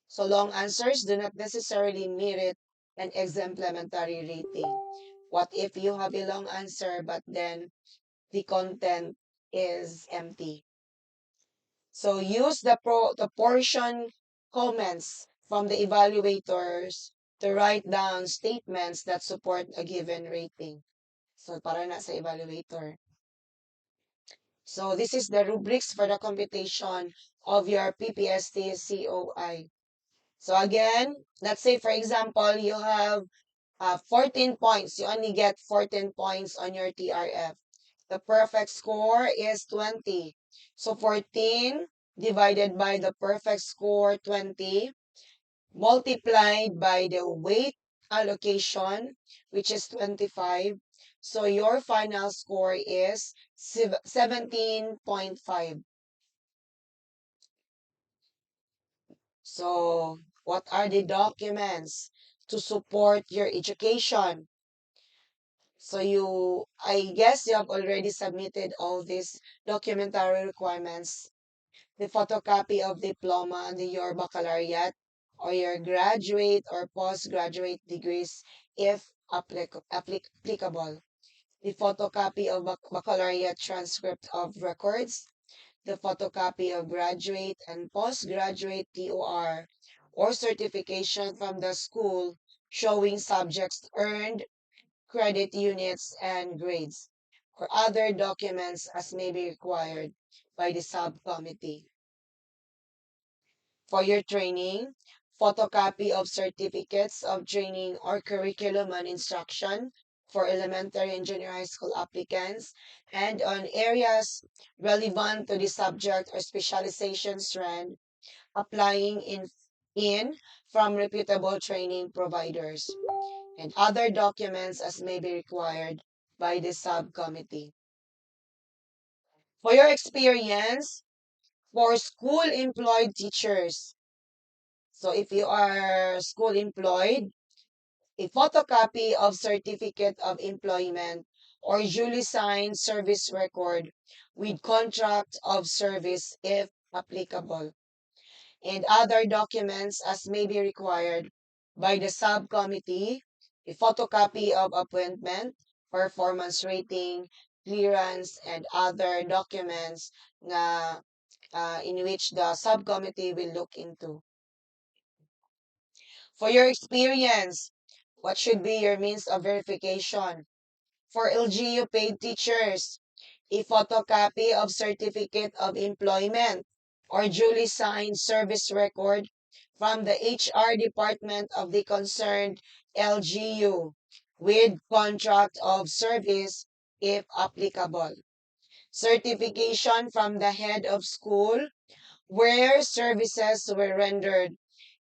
Speaker 1: So long answers do not necessarily merit an exemplementary rating. What if you have a long answer but then the content is empty? So use the portion comments from the evaluators to write down statements that support a given rating. So para na sa evaluator. So this is the rubrics for the computation of your PPST COI. So again, let's say for example, you have 14 points. You only get 14 points on your TRF. The perfect score is 20. So 14 divided by the perfect score 20 multiplied by the weight allocation, which is 25. So your final score is 17.5. So what are the documents to support your education? So I guess you have already submitted all these documentary requirements. The photocopy of diploma and your baccalaureate or your graduate or postgraduate degrees if applicable. The photocopy of baccalaureate transcript of records, the photocopy of graduate and postgraduate TOR or certification from the school showing subjects earned, credit units, and grades, or other documents as may be required by the subcommittee. For your training, photocopy of certificates of training or curriculum and instruction for elementary and junior high school applicants, and on areas relevant to the subject or specialization strand, applying in from reputable training providers, and other documents as may be required by the subcommittee. For your experience, for school employed teachers, so if you are school employed, a photocopy of certificate of employment or duly signed service record with contract of service if applicable, and other documents as may be required by the subcommittee, a photocopy of appointment, performance rating, clearance, and other documents na in which the subcommittee will look into. For your experience, what should be your means of verification? For LGU paid teachers, a photocopy of certificate of employment or duly signed service record from the HR department of the concerned LGU with contract of service if applicable. Certification from the head of school where services were rendered,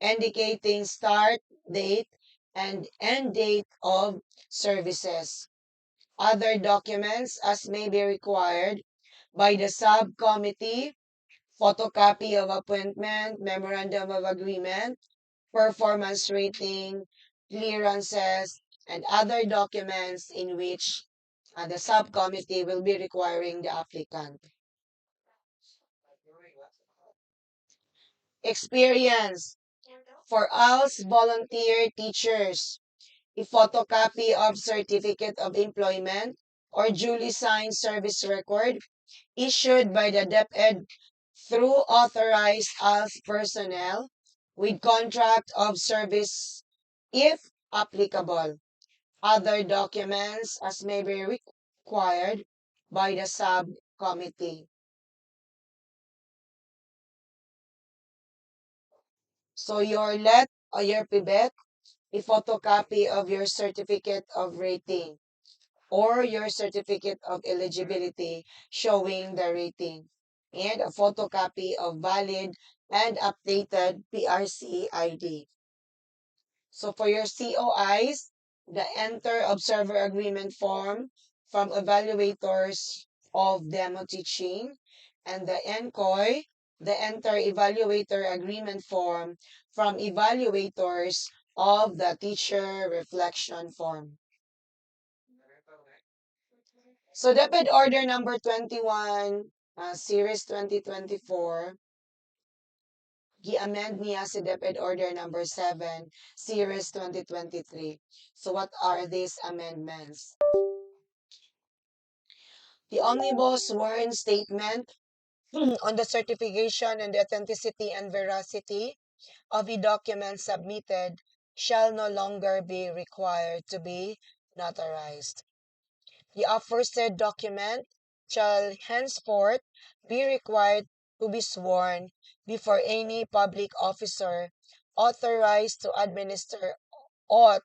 Speaker 1: indicating start date and end date of services. Other documents as may be required by the subcommittee, photocopy of appointment, memorandum of agreement, performance rating, clearances, and other documents in which the subcommittee will be requiring the applicant. Experience. For ALS volunteer teachers, a photocopy of certificate of employment or duly signed service record issued by the DepEd through authorized ALS personnel with contract of service if applicable. Other documents as may be required by the subcommittee. So your LET or your PIBET, a photocopy of your certificate of rating. or your certificate of eligibility showing the rating, and a photocopy of valid and updated PRC ID. So for your COIs, the Enter Observer Agreement form from evaluators of demo teaching, and the ENCOI, the Enter Evaluator Agreement form from evaluators of the teacher reflection form. So DepEd Order number 21, Series 2024, gi-amend niya si DepEd Order number 7, Series 2023. So what are these amendments? The omnibus sworn statement on the certification and the authenticity and veracity of the documents submitted shall no longer be required to be notarized. The aforesaid document shall henceforth be required to be sworn before any public officer authorized to administer aught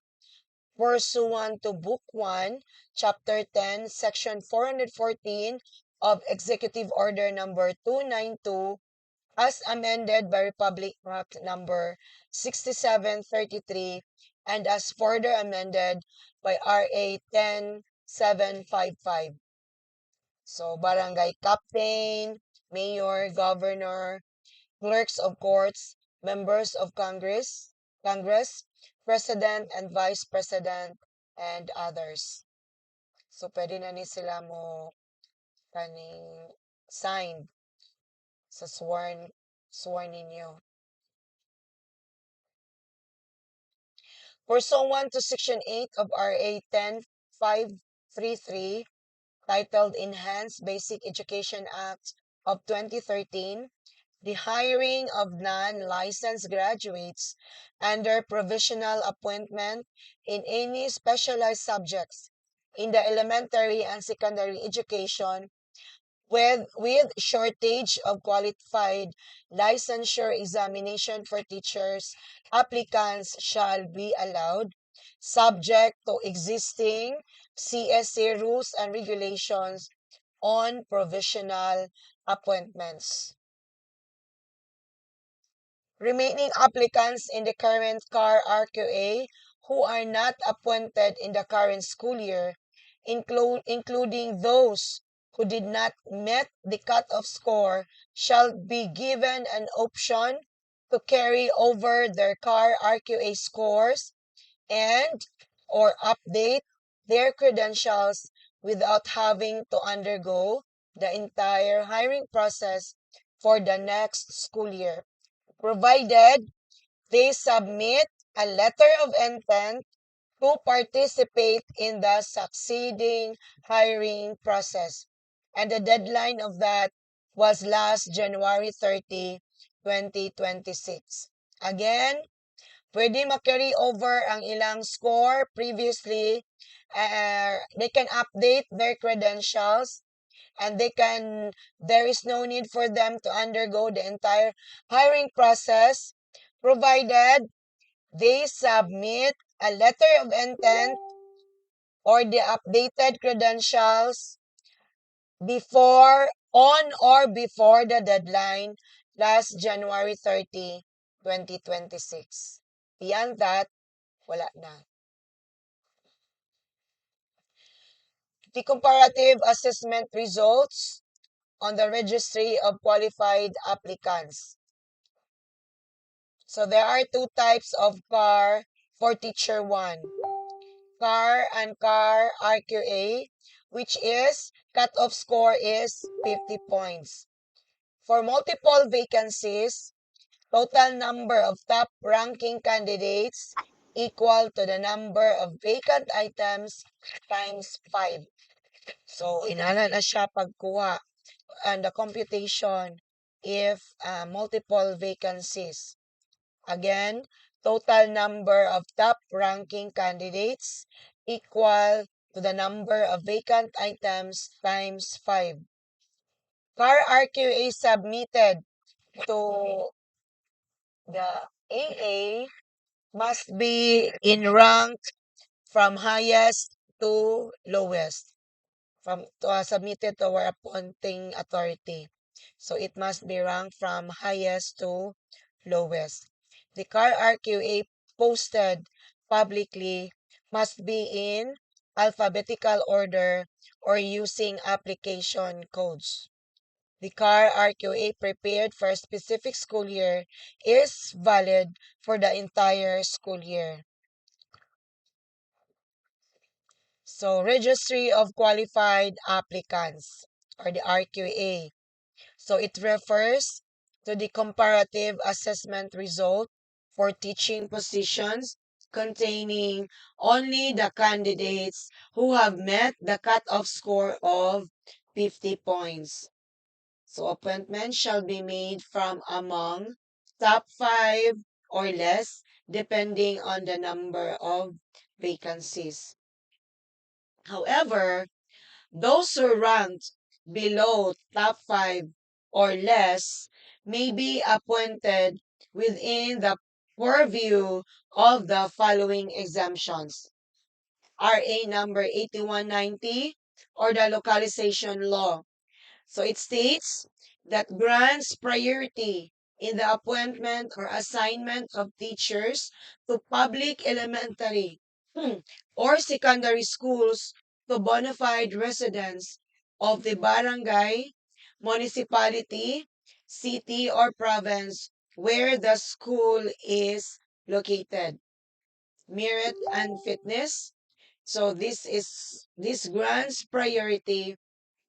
Speaker 1: pursuant to Book 1, Chapter 10, Section 414 of Executive Order number 292 as amended by Republic Act number 6733 and as further amended by RA 10755. So, barangay captain, mayor, governor, clerks of courts, members of Congress, president and vice president, and others. So, pwede na ni sila mo kaning sign sa sworn ninyo. Pursuant to Section 8 of RA 10533, titled Enhanced Basic Education Act of 2013, the hiring of non-licensed graduates under provisional appointment in any specialized subjects in the elementary and secondary education with shortage of qualified licensure examination for teachers, applicants shall be allowed, subject to existing CSC rules and regulations on provisional appointments. Remaining applicants in the current CAR RQA who are not appointed in the current school year, including those who did not met the cutoff score, shall be given an option to carry over their CAR RQA scores and or update their credentials without having to undergo the entire hiring process for the next school year, provided they submit a letter of intent to participate in the succeeding hiring process. And the deadline of that was last January 30, 2026. Again, pwede ma-carry over ang ilang score previously. They can update their credentials and there is no need for them to undergo the entire hiring process, provided they submit a letter of intent or the updated credentials on or before the deadline last January 30, 2026. Beyond that, wala na. The comparative assessment results on the registry of qualified applicants. So there are two types of CAR for Teacher 1. CAR and CAR RQA, which is cutoff score is 50 points. For multiple vacancies, total number of top ranking candidates equal to the number of vacant items times 5. So, inana na siya pagkuha and the computation if multiple vacancies. Again, total number of top-ranking candidates equal to the number of vacant items times 5. CAR RQA submitted to the AA must be in rank from highest to lowest submitted to our appointing authority. So it must be ranked from highest to lowest. The car RQA posted publicly must be in alphabetical order or using application codes. The car RQA prepared for a specific school year is valid for the entire school year. So, Registry of Qualified Applicants, or the RQA. So, it refers to the comparative assessment result for teaching positions containing only the candidates who have met the cutoff score of 50 points. So, appointment shall be made from among top 5 or less, depending on the number of vacancies. However, those who ranked below top 5 or less may be appointed within the purview of the following exemptions. RA number 8190 or the localization law. So it states that grants priority in the appointment or assignment of teachers to public elementary or secondary schools to bona fide residents of the barangay, municipality, city, or province where the school is located. Merit and fitness. So this grants priority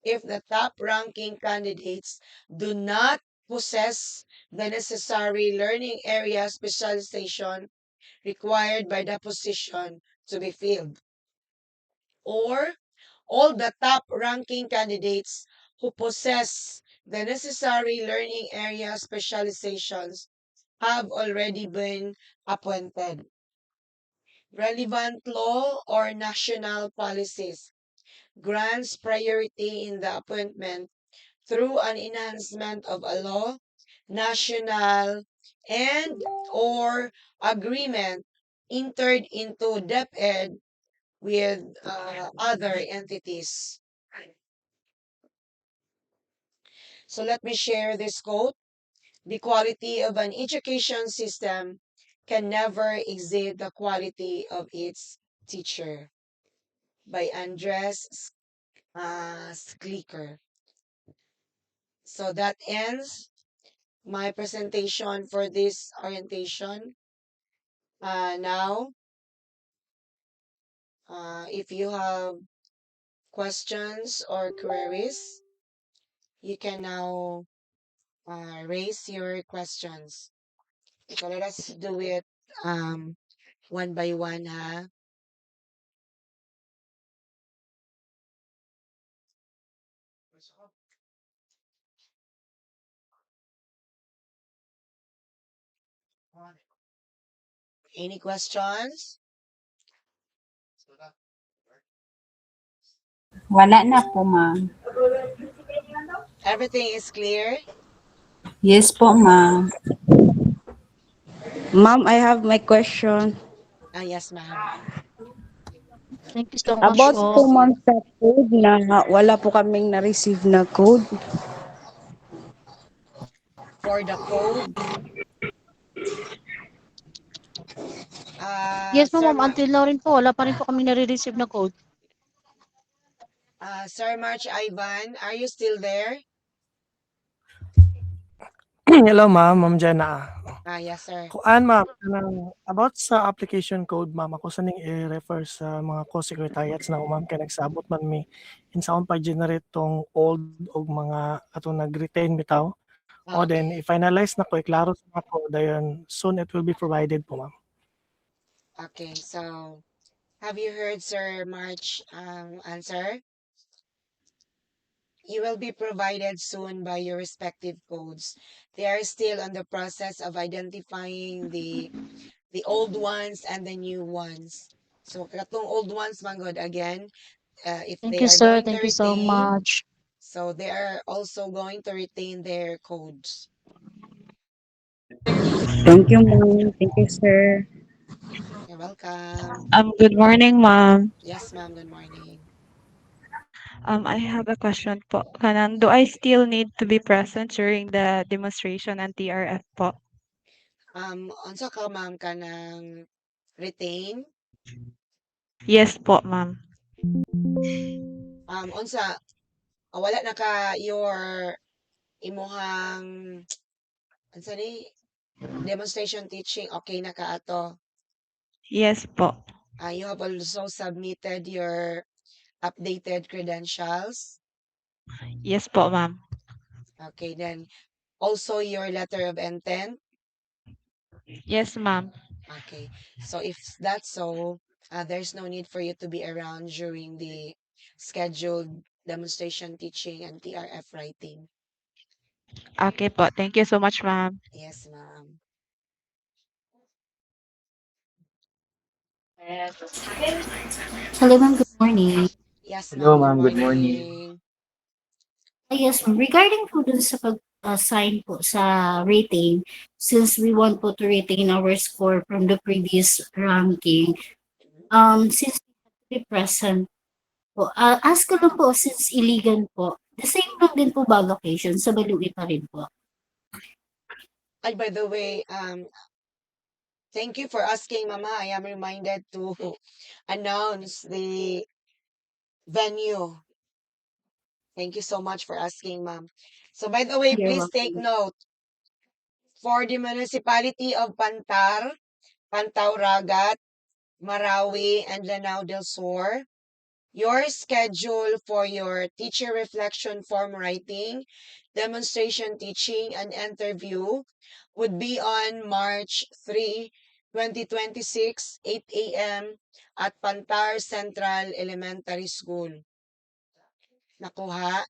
Speaker 1: if the top ranking candidates do not possess the necessary learning area specialization required by the position to be filled, or all the top ranking candidates who possess the necessary learning area specializations have already been appointed. Relevant law or national policies grants priority in the appointment through an enhancement of a law, national, and or agreement entered into DepEd with other entities. So let me share this quote. The quality of an education system can never exceed the quality of its teacher, by Andres Skliker. So that ends my presentation for this orientation. Now, if you have questions or queries, you can now raise your questions. So let us do it one by one, ha? Any questions?
Speaker 2: Wala na po, ma'am.
Speaker 1: Everything is clear?
Speaker 2: Yes po, ma'am.
Speaker 8: Ma'am, I have my question.
Speaker 1: Yes, ma'am.
Speaker 6: Thank you so much
Speaker 8: About
Speaker 6: po.
Speaker 8: po ma'am sa code na wala po kaming na-receive na code.
Speaker 1: For the code,
Speaker 6: Yes po,
Speaker 1: Sir,
Speaker 6: ma'am. Until now rin po, wala pa rin po kami nare-receive na code.
Speaker 1: Sir March Ivan, are you still there?
Speaker 3: Hello ma'am, Ma'am Jenna.
Speaker 1: Yes, sir.
Speaker 3: Kuan ma'am, about sa application code ma'am, ako sa ning i-refer sa mga co-secretariats na ma'am kay nagsabot man mi insaon pag-generate tong old og mga atong nag-retain bitaw. O then i-finalize na ko, iklaro sa ako, dayon soon it will be provided po ma'am.
Speaker 1: Okay, so have you heard Sir March answer? You will be provided soon by your respective codes. They are still on the process of identifying the old ones and the new ones. So katong old ones man good again, if
Speaker 6: Thank
Speaker 1: they
Speaker 6: you,
Speaker 1: are
Speaker 6: sir.
Speaker 1: going to
Speaker 6: Thank you so
Speaker 1: retain,
Speaker 6: much.
Speaker 1: so they are also going to retain their codes.
Speaker 8: Thank you ma'am. Thank you sir.
Speaker 1: You're welcome.
Speaker 9: Good morning, ma'am.
Speaker 1: Yes, ma'am. Good morning.
Speaker 9: I have a question po. Do I still need to be present during the demonstration and TRF po?
Speaker 1: Unsa ka ma'am ka ng retain?
Speaker 9: Yes po, ma'am.
Speaker 1: Unsa wala na ka your imuhang unsa ni demonstration teaching okay na ka ato.
Speaker 9: Yes po.
Speaker 1: You have also submitted your updated credentials.
Speaker 9: Yes po, ma'am.
Speaker 1: Okay, then also your letter of intent.
Speaker 9: Yes, ma'am.
Speaker 1: Okay, so if that's so, there's no need for you to be around during the scheduled demonstration teaching and TRF writing.
Speaker 9: Okay po. Thank you so much, ma'am.
Speaker 1: Yes, ma'am.
Speaker 6: Hello, ma'am. Good morning.
Speaker 1: Yes,
Speaker 7: Hello,
Speaker 1: ma'am. Good
Speaker 7: ma'am. Good morning.
Speaker 1: morning.
Speaker 6: Yes, ma'am. Regarding po dun sa pag-assign po sa rating, since we want po to retain our score from the previous ranking, since we have to be present po, ask ko lang po, since illegal po, the same lang din po ba location? Sa Balui pa rin po?
Speaker 1: Ay, by the way, thank you for asking, Mama. I am reminded to announce the venue. Thank you so much for asking, ma'am. So, by the way,
Speaker 6: You're
Speaker 1: please take
Speaker 6: welcome.
Speaker 1: note for the municipality of Pantar, Pantauragat, Marawi, and Lanao del Sur. Your schedule for your teacher reflection form writing, demonstration teaching, and interview would be on March 3, 2026, 8 a.m. at Pantar Central Elementary School. Nakuha?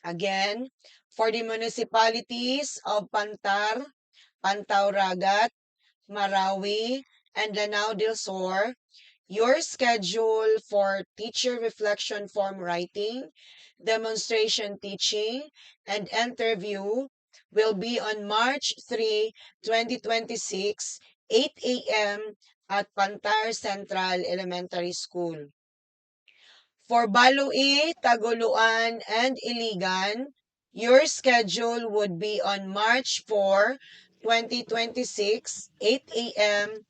Speaker 1: Again, for the municipalities of Pantar, Pantauragat, Marawi, and Lanao del Sur, your schedule for teacher reflection form writing, demonstration teaching, and interview will be on March 3, 2026, 8 a.m. at Pantar Central Elementary School. For Balui, Taguluan, and Iligan, your schedule would be on March 4, 2026, 8 a.m.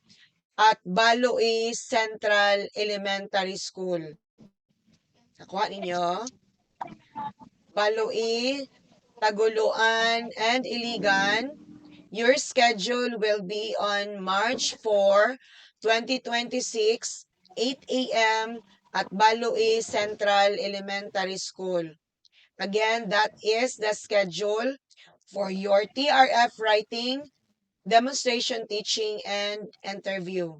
Speaker 1: at Balui Central Elementary School. Nakuha ninyo? Balui, Taguluan, and Iligan, your schedule will be on March 4, 2026, 8 a.m. at Balui Central Elementary School. Again, that is the schedule for your TRF writing, demonstration teaching, and interview.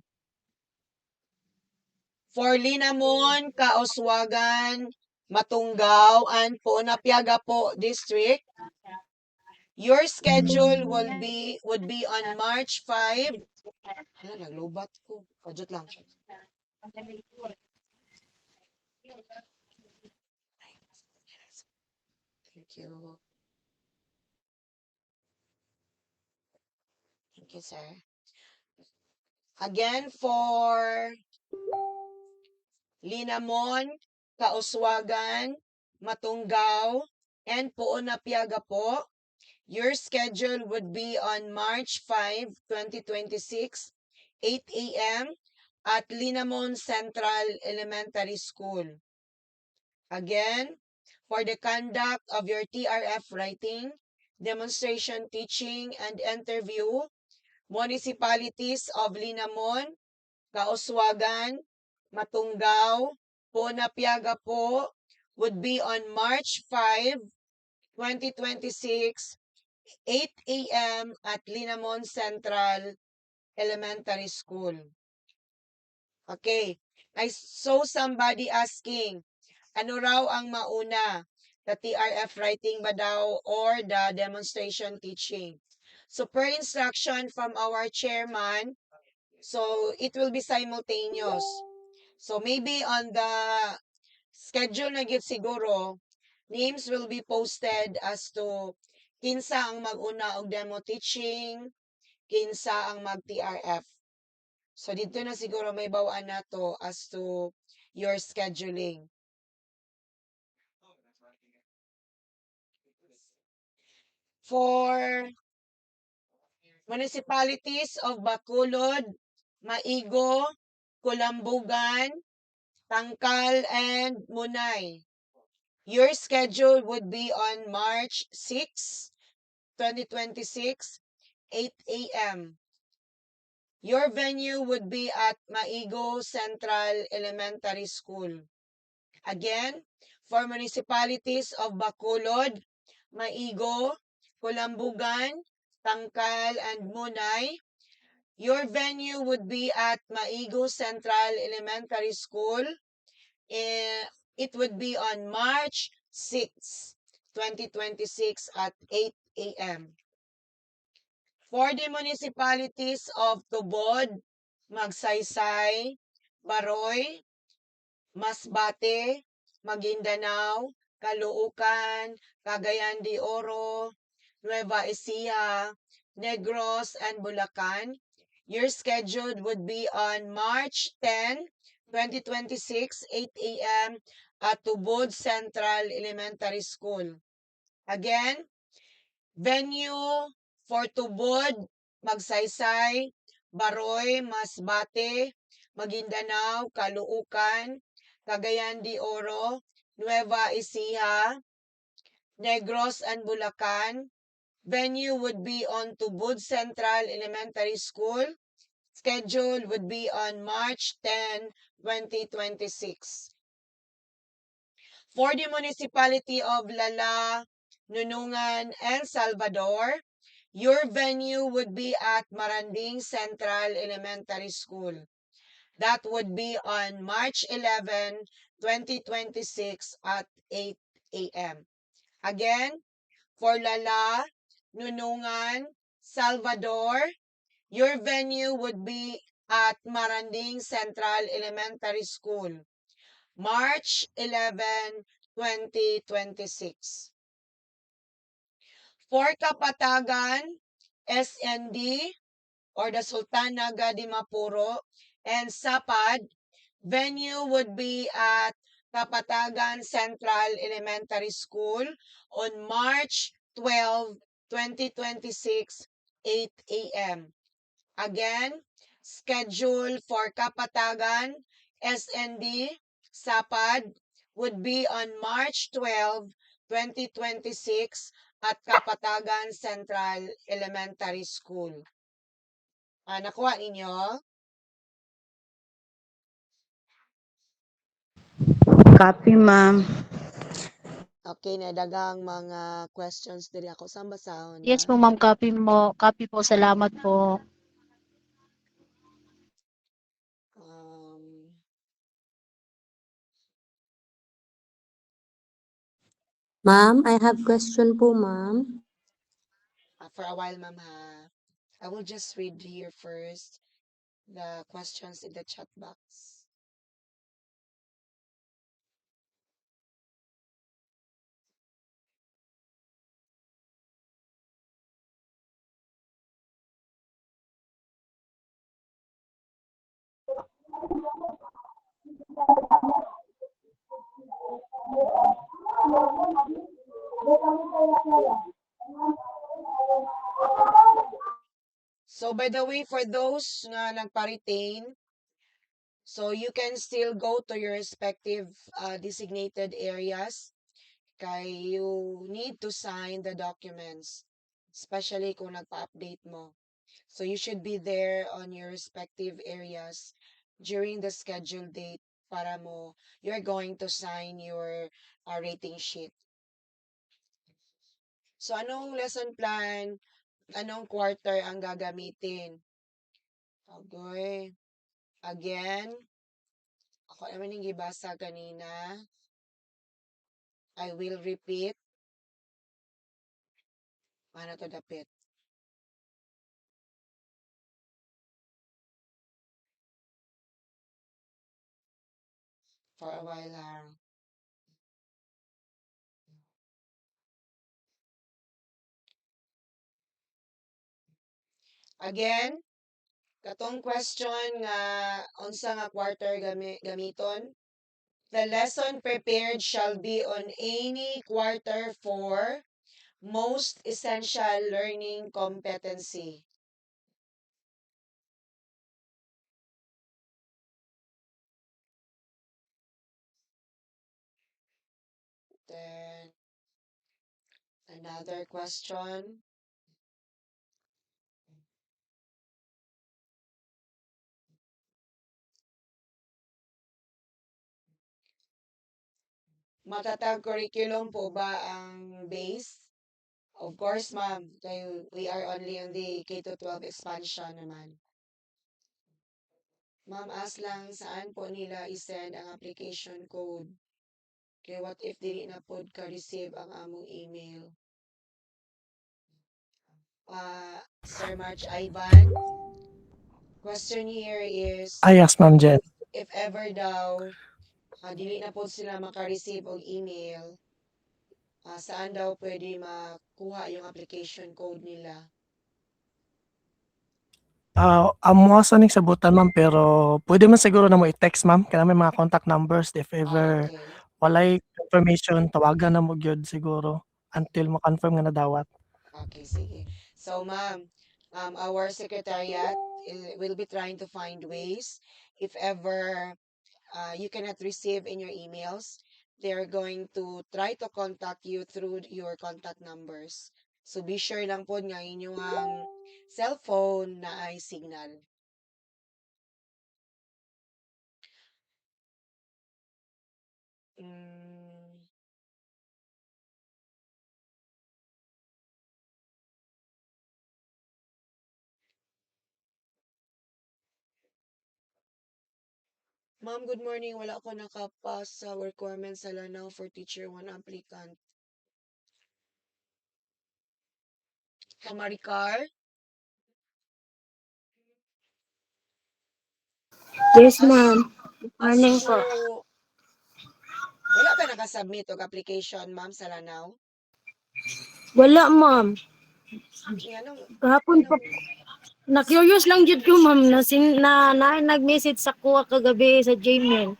Speaker 1: For Linamon, Kauswagan, Matunggaw, and Punapiaga po District, your schedule would be on March 5. Hala, naglobat ko. Kajot lang. Thank you. Thank you, sir. Again, for Linamon, Kauswagan, Matunggaw, and Puunapiaga po, your schedule would be on March 5, 2026, 8 a.m. at Linamon Central Elementary School. Again, for the conduct of your TRF writing, demonstration teaching, and interview, municipalities of Linamon, Kauswagan, Matunggaw, Punapiaga po would be on March 5, 2026, 8 a.m. at Linamon Central Elementary School. Okay. I saw somebody asking, ano raw ang mauna? The TRF writing ba daw or the demonstration teaching? So per instruction from our chairman, so it will be simultaneous. So maybe on the schedule na gyud siguro, names will be posted as to kinsa ang mag-una og demo teaching, kinsa ang mag-TRF. So dito na siguro may bawaan na to as to your scheduling. For municipalities of Bacolod, Maigo, Kulambugan, Tangkal, and Munay, your schedule would be on March 6, 2026, 8 a.m. Your venue would be at Maigo Central Elementary School. Again, for municipalities of Bacolod, Maigo, Kulambugan, Tangkal, and Munay, your venue would be at Maigo Central Elementary School. It would be on March 6, 2026 at 8 a.m. For the municipalities of Tubod, Magsaysay, Baroy, Masbate, Maguindanao, Caloocan, Cagayan de Oro, Nueva Ecija, Negros, and Bulacan, your schedule would be on March 10, 2026, 8 a.m. at Tubod Central Elementary School. Again, venue for Tubod, Magsaysay, Baroy, Masbate, Maguindanao, Caloocan, Cagayan de Oro, Nueva Ecija, Negros, and Bulacan. Venue would be on Tubod Central Elementary School. Schedule would be on March 10, 2026. For the municipality of Lala, Nunungan, and Salvador, your venue would be at Maranding Central Elementary School. That would be on March 11, 2026 at 8 a.m. Again, for Lala, Nunungan, Salvador, your venue would be at Maranding Central Elementary School, March 11, 2026. For Kapatagan, SND, or the Sultan Naga di Mapuro, and Sapad, venue would be at Kapatagan Central Elementary School on March 12, 2026, 8 a.m. Again, schedule for Kapatagan, SND, Sapad would be on March 12, 2026 at Kapatagan Central Elementary School. Nakuha ninyo?
Speaker 8: Copy, ma'am.
Speaker 1: Okay, na dagang mga questions diri ako. Saan basahon
Speaker 2: Yes
Speaker 1: na?
Speaker 2: po, ma'am. Copy po. Salamat po.
Speaker 1: Um,
Speaker 10: Ma'am, I have question po, ma'am.
Speaker 1: for a while, ma'am, ha. I will just read here first the questions in the chat box. So, by the way, for those nga nagpa-retain, so you can still go to your respective designated areas kay you need to sign the documents, especially kung nagpa-update mo. So, you should be there on your respective areas during the scheduled date para you're going to sign your rating sheet. So, anong lesson plan, anong quarter ang gagamitin? Okay. Again, ako naman yung gibasa kanina. I will repeat. Ano to dapit? For a while, ha. Again, katong question nga unsa nga quarter gamiton. The lesson prepared shall be on any quarter for most essential learning competency. Then another question. Matatag curriculum po ba ang base? Of course, ma'am. Kaya we are only on the K-12 expansion naman. Ma'am, ask lang saan po nila isend ang application code. Kaya what if dili na pod ka receive ang among email? Sir March Ivan, question here is,
Speaker 3: Yes, Ma'am Jen.
Speaker 1: if ever daw, dili na po sila maka-receive og email, saan daw pwede makuha yung application code nila?
Speaker 3: Amo sa ning sabutan ma'am pero pwede man siguro na mo i-text ma'am kaya may mga contact numbers if ever
Speaker 1: Okay.
Speaker 3: walay confirmation tawagan na mo gyud siguro until ma-confirm nga nadawat.
Speaker 1: Okay, sige. So, ma'am, our secretariat will be trying to find ways. If ever you cannot receive in your emails, they're going to try to contact you through your contact numbers. So, be sure lang po nga inyong cellphone na ay signal. Mm. Ma'am, good morning. Wala ako nakapas sa requirements sa Lanao for teacher 1 applicant. Kamaricar?
Speaker 6: Yes, ma'am. Morning
Speaker 1: So,
Speaker 6: po.
Speaker 1: wala ka nakasubmit og application, ma'am, sa Lanao?
Speaker 6: Wala, ma'am.
Speaker 1: Anong,
Speaker 6: Kahapon po. Na-curious lang jud ko, ma'am, na nag-message sa kuha kagabi sa Gmail.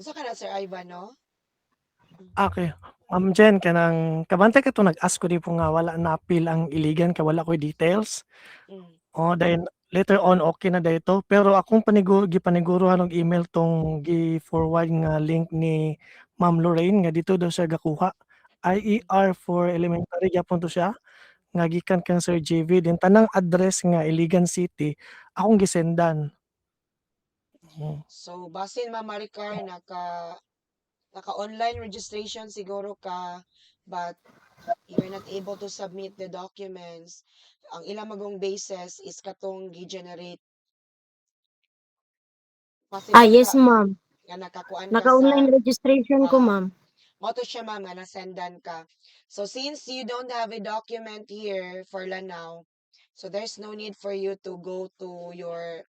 Speaker 1: usa ka na, Sir Ivan, no?
Speaker 3: Okay. Ma'am Jen kanang kabantay ka to nag-ask ko di po nga wala na appeal ang iligan kay wala ko'y details.
Speaker 1: Mm.
Speaker 3: Then later on okay na dayto pero akong gipaniguruhan og email tong gi-forward nga link ni Ma'am Lorraine nga dito daw siya gakuha. IER for elementary gyapon to siya nga gikan kang Sir JV din tanang address nga Iligan City akong gisendan.
Speaker 1: So, basin, Ma'am Maricar, naka-online registration siguro ka, but you're not able to submit the documents. Ang ilang magong basis is katong gi-generate. Possible
Speaker 6: Yes,
Speaker 1: ka
Speaker 6: ma'am.
Speaker 1: nga nakakuan ka
Speaker 6: Naka-online
Speaker 1: sa
Speaker 6: registration ko, ma'am.
Speaker 1: moto siya, ma'am, nga nasendan ka. So, since you don't have a document here for Lanao, so there's no need for you to go to your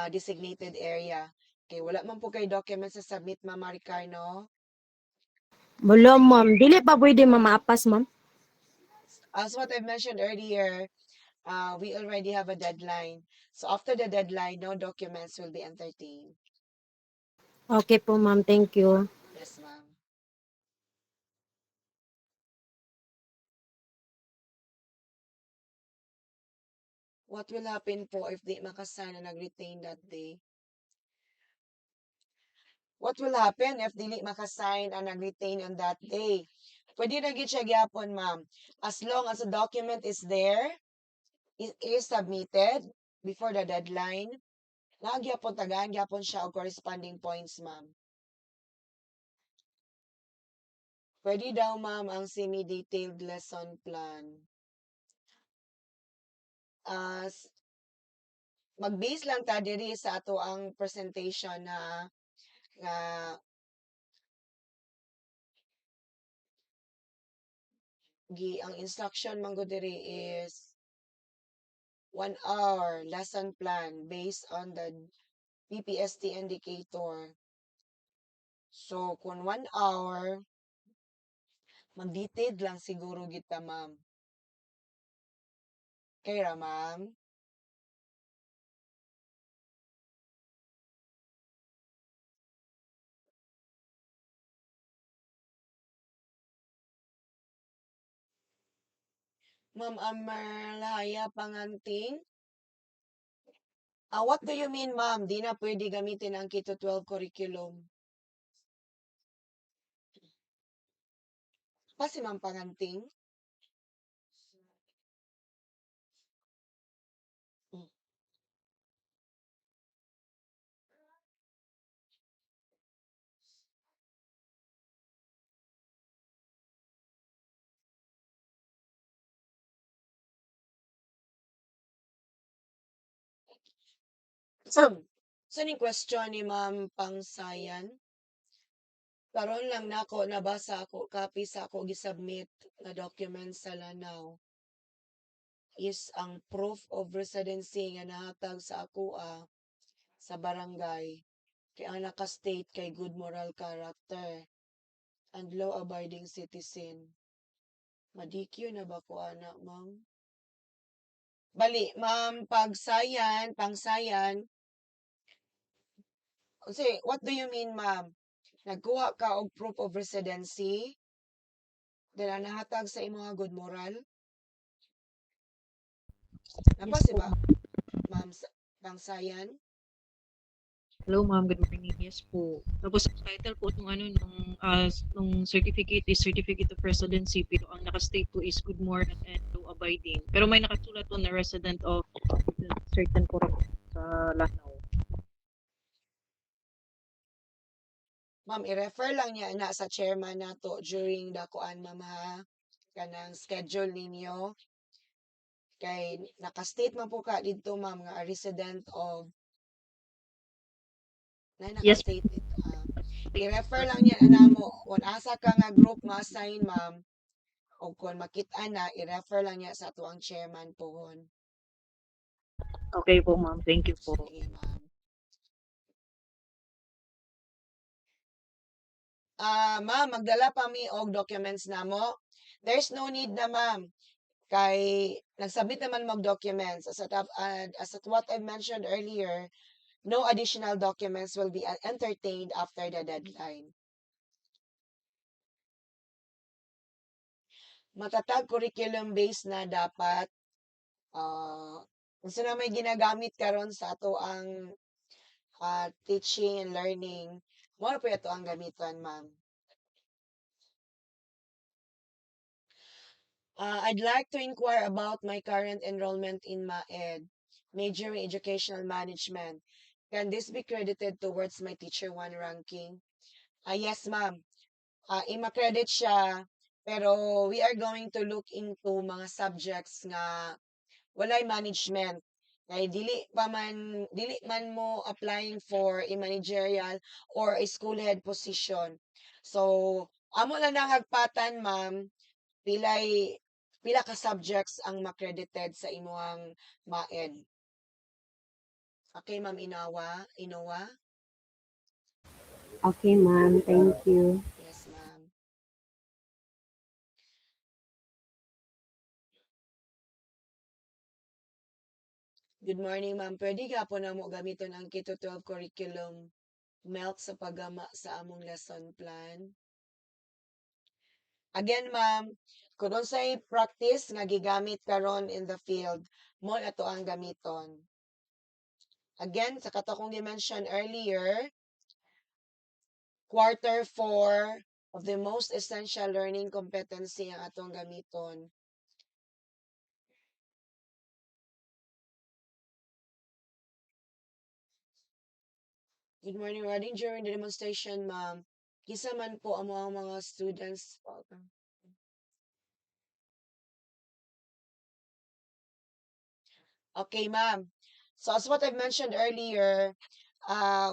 Speaker 1: designated area. Okay, wala man po kay document sa submit, Ma'am Maricar, no?
Speaker 6: Wala, ma'am. Dili pa pwede mamaapas, ma'am.
Speaker 1: As what I mentioned earlier, we already have a deadline. So after the deadline, no documents will be entertained.
Speaker 6: Okay po, ma'am. Thank you.
Speaker 1: Yes, ma'am. What will happen po if di makasign na nag-retain that day? What will happen if dili makasign and nag-retain on that day? Pwede na gid siya gyapon, ma'am. As long as the document is there, is submitted before the deadline, nagyapon tagaan gyapon siya og corresponding points, ma'am. Pwede daw, ma'am, ang semi-detailed lesson plan. As mag-base lang ta diri sa ato ang presentation na nga ang instruction man gud diri is 1 hour lesson plan based on the PPST indicator. So kung 1 hour, mag-detailed lang siguro kita, ma'am. Okay ra, ma'am? Ma'am Amarlaya Panganting? What do you mean, ma'am? Di na pwede gamitin ang Keto 12 curriculum. Pa si Ma'am Panganting? Mm. So, ning question ni Ma'am Pangsayan? Karon lang nako nabasa ako copy sa ako gi-submit nga document sa Lanao is ang proof of residency nga nahatag sa ako sa barangay kay ang naka-state kay good moral character and law-abiding citizen. Madikyo na ba ko ana, ma'am? Bali, ma'am, pangsayan. Kasi, what do you mean, ma'am? Nagkuha ka og proof of residency, dala nahatag sa imong good moral? Napa
Speaker 11: Yes
Speaker 1: si
Speaker 11: po,
Speaker 1: ba,
Speaker 11: ma'am.
Speaker 1: ma'am, pangsayan?
Speaker 11: Hello, ma'am. Good morning. Yes po. Tapos ang title po nung ano nung certificate is Certificate of Residency pero ang naka-state po is good moral and law abiding. Pero may nakasulat po na resident of certain po sa Lanao.
Speaker 1: Ma'am, i-refer lang niya na sa chairman nato during dakuan, ma'am, ha? Kanang schedule ninyo. Kay naka-state man po ka dito, ma'am, nga a resident of na
Speaker 11: Yes,
Speaker 1: naka-state dito. I-refer lang niya anamo kung asa ka nga group nga assign, ma'am, o kung makita na, i-refer lang niya sa tuang chairman pohon.
Speaker 11: okay po, ma'am. Thank you po.
Speaker 1: Sige, ma'am. Ma'am, magdala pa mi og documents namo. There's no need na, ma'am. Kay nagsubmit naman mag documents as at what I mentioned earlier, no additional documents will be entertained after the deadline. Matatag curriculum based na dapat unsa na may ginagamit karon sa ato ang teaching and learning, mo na po ito ang gamiton, ma'am. I'd like to inquire about my current enrollment in MAED, major in educational management. Can this be credited towards my teacher 1 ranking? Yes, ma'am. Ima-credit siya, pero we are going to look into mga subjects nga walay management. Kay dili man mo applying for a managerial or a school head position. So, amo lang nahagpatan, ma'am, pila ka subjects ang ma-credited sa imuhang MAED. Okay, ma'am Inowa?
Speaker 10: Okay, ma'am. Thank you.
Speaker 1: Yes, ma'am. Good morning, ma'am. Pwede ka po na mo gamiton ang Keto 12 curriculum MELC sa paggama sa among lesson plan? Again, ma'am, kung unsay practice nga gigamit karon in the field, mo ato ang gamiton. Again, sa kato kong gi-mention earlier, quarter 4 of the most essential learning competency ang atong gamiton. Good morning, Roding. During the demonstration, ma'am, kisa man po ang mga students. Okay, ma'am. So as what I've mentioned earlier,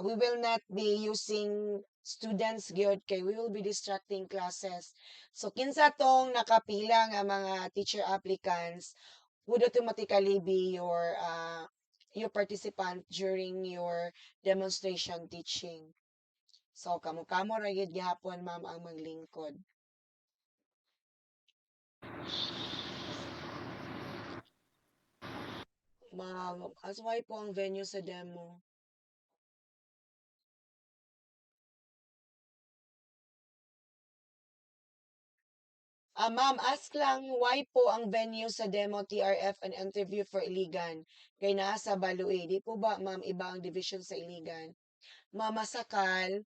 Speaker 1: we will not be using students gyud kay we will be distracting classes. So kinsa tong nakapila nga mga teacher applicants would automatically be your participant during your demonstration teaching. So kamo-kamo ra gyud gihapon, ma'am, ang maglingkod. Ma'am, asway po ang venue sa demo. Ma'am, ask lang, why po ang venue sa demo TRF and interview for Iligan? Kay naa sa Balue. Di po ba, ma'am, iba ang division sa Iligan? Ma'am, Masakal,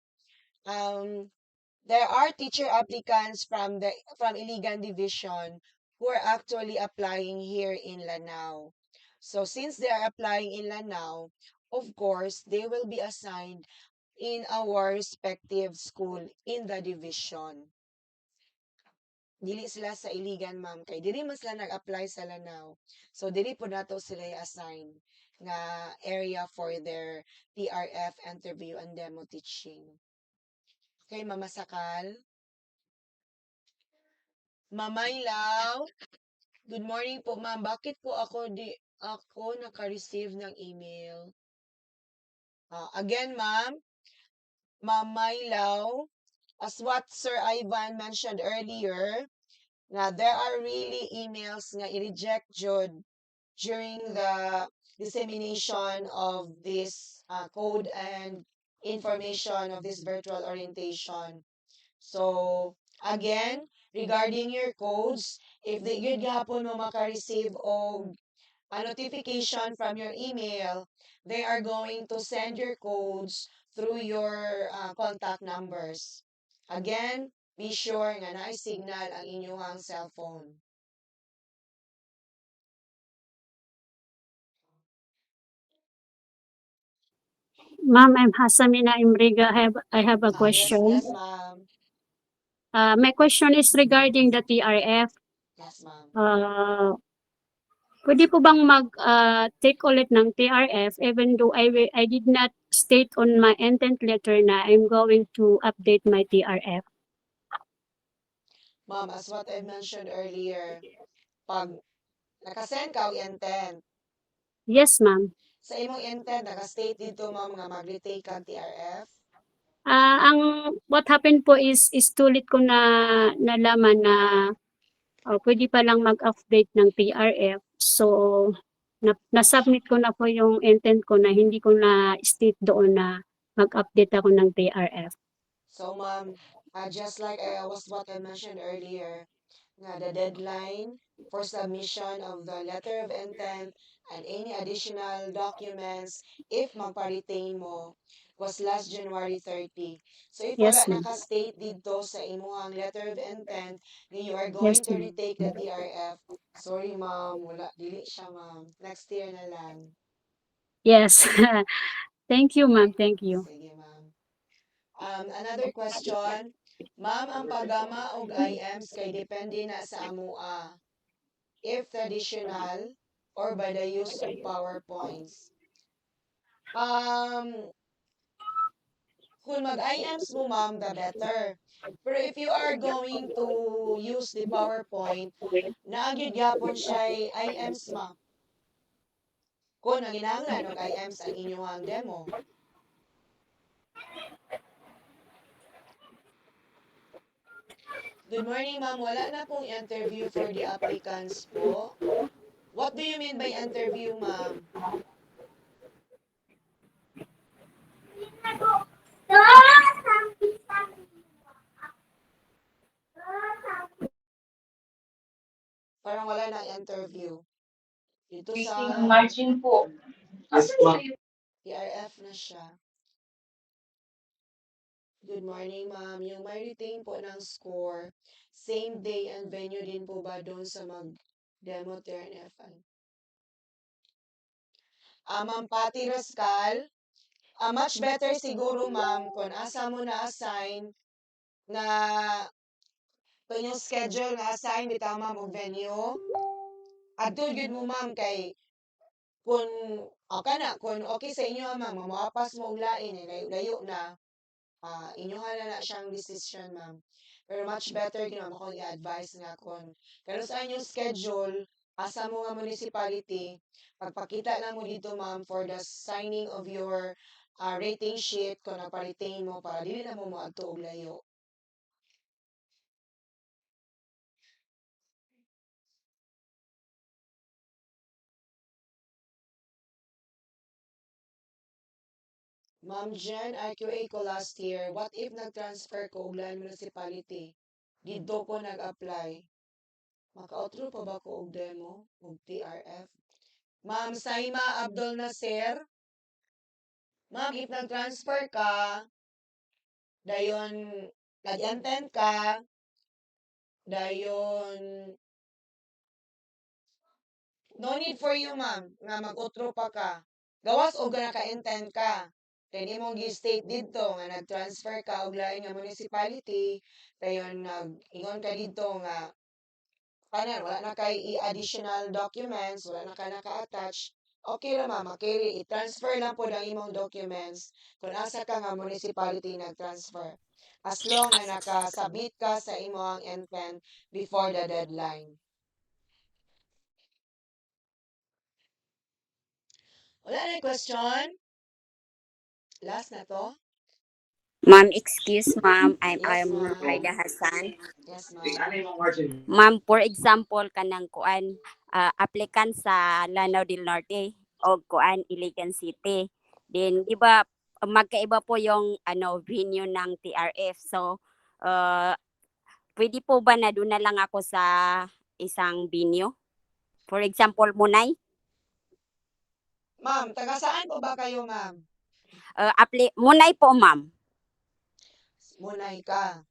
Speaker 1: um, there are teacher applicants from Iligan division who are actually applying here in Lanao. So since they are applying in Lanao, of course, they will be assigned in our respective school in the division. Dili sila sa Iligan, ma'am, kay dili man sila nag-apply sa Lanao. So dili po nato sila i-assign nga area for their TRF interview and demo teaching. Okay, Mama Sakal. Mamaylaw. Good morning po, ma'am. Bakit po ako naka-receive ng email? Again, ma'am, Mamaylaw, as what Sir Ivan mentioned earlier, na there are really emails nga i-reject jud during the dissemination of this code and information of this virtual orientation. So, again, regarding your codes, if the yun gihapon mo maka-receive og a notification from your email, they are going to send your codes through your contact numbers. Again, be sure nga naay signal ang inyong cellphone.
Speaker 12: Ma'am, I'm Hasamina Imriga. I have a
Speaker 1: Yes,
Speaker 12: question.
Speaker 1: yes, ma'am.
Speaker 12: My question is regarding the TRF.
Speaker 1: Yes, ma'am.
Speaker 12: Pwede po bang take ulit ng TRF even though I did not state on my intent letter na I'm going to update my TRF?
Speaker 1: Ma'am, as what I mentioned earlier, pag nakasend ka og intent,
Speaker 12: Yes, ma'am.
Speaker 1: sa imong intent, naka-state dito, ma'am, nga mag-retake kag TRF.
Speaker 12: Ang what happened po is tulit ko na nalaman na pwede pa lang mag-update ng TRF. So, na-submit ko na po yung intent ko na hindi ko na state doon na mag-update ako ng TRF.
Speaker 1: So, ma'am, just like what I mentioned earlier, nga the deadline for submission of the letter of intent and any additional documents if magpa-retain mo was last January 30. So if wala
Speaker 12: Yes, ma'am.
Speaker 1: naka-state dito sa imuhang letter of intent nga you are
Speaker 12: Yes,
Speaker 1: going to
Speaker 12: ma'am.
Speaker 1: retake the TRF, sorry ma'am, wala, dili siya ma'am. Next year na lang.
Speaker 12: Yes. Thank you, ma'am. Thank you.
Speaker 1: Sige ma'am. Another question. Ma'am, ang paggama og IMs kay depende na sa amua. If traditional or by the use of PowerPoints. Kung mag-IMs mo, ma'am, the better. Pero if you are going to use the PowerPoint, naagyod gyapon siya IMs, ma'am. Kung nanginahanglan og IMs ang inyong demo. Good morning, ma'am. Wala na pong interview for the applicants po. What do you mean by interview, ma'am? Parang wala na interview. Dito sa
Speaker 8: margin po.
Speaker 7: Yes, ma'am.
Speaker 1: PRF na siya. Good morning, ma'am. Yung may retain po ng score, same day and venue din po ba doon sa mag-demo TRNFI? Ma'am Patty Rascal, much better siguro, ma'am, kung asa mo na-assign na kung yung schedule na-assign bitaw, ma'am, og venue. Adto gyud mo, ma'am, kay kung kung okay sa inyo, ma'am, mamuapas mo og lain, layo na, inyoha na siyang decision, ma'am. Pero much better gina mo akong i-advise nga kung kano sa inyong schedule, asa mo nga municipality, pagpakita na mo dito, ma'am, for the signing of your rating sheet kung nagpa-retain mo para dili na mo moadto og layo. Ma'am Jen, RQA ko last year. What if nag-transfer ko og lain municipality? Dito ko nag-apply. Maka-outro pa ba ko og demo? Og TRF? Ma'am Saima Abdul Nasir. Ma'am, if nag-transfer ka, dayon nag-intend ka, dayon no need for you, ma'am, nga mag-utro pa ka. Gawas og naka-intend ka. Then imong gi-state didto nga nag-transfer ka og lain nga municipality, dayon nag-ingon ka didto nga kanan wala na kay i-additional documents, wala na ka naka-attach. Okay ra ma'am, makiri i-transfer lang pod ang imong documents kung asa ka nga municipality nag-transfer. As long na naka-submit ka sa imong intent before the deadline. Wala na yung question? Last na to?
Speaker 13: Ma'am, excuse ma'am, I'm
Speaker 1: Yes, ma'am.
Speaker 13: Raida Hassan.
Speaker 1: Yes, ma'am.
Speaker 13: Ma'am, for example kanang kuan applicant sa Lanao del Norte o kuan Iligan City. Then di ba magkaiba po yung venue ng TRF. So pwede po ba na doon na lang ako sa isang venue? For example, Munay.
Speaker 1: Ma'am, taga saan po ba kayo, ma'am?
Speaker 13: Munay po, ma'am.
Speaker 1: Munay ka.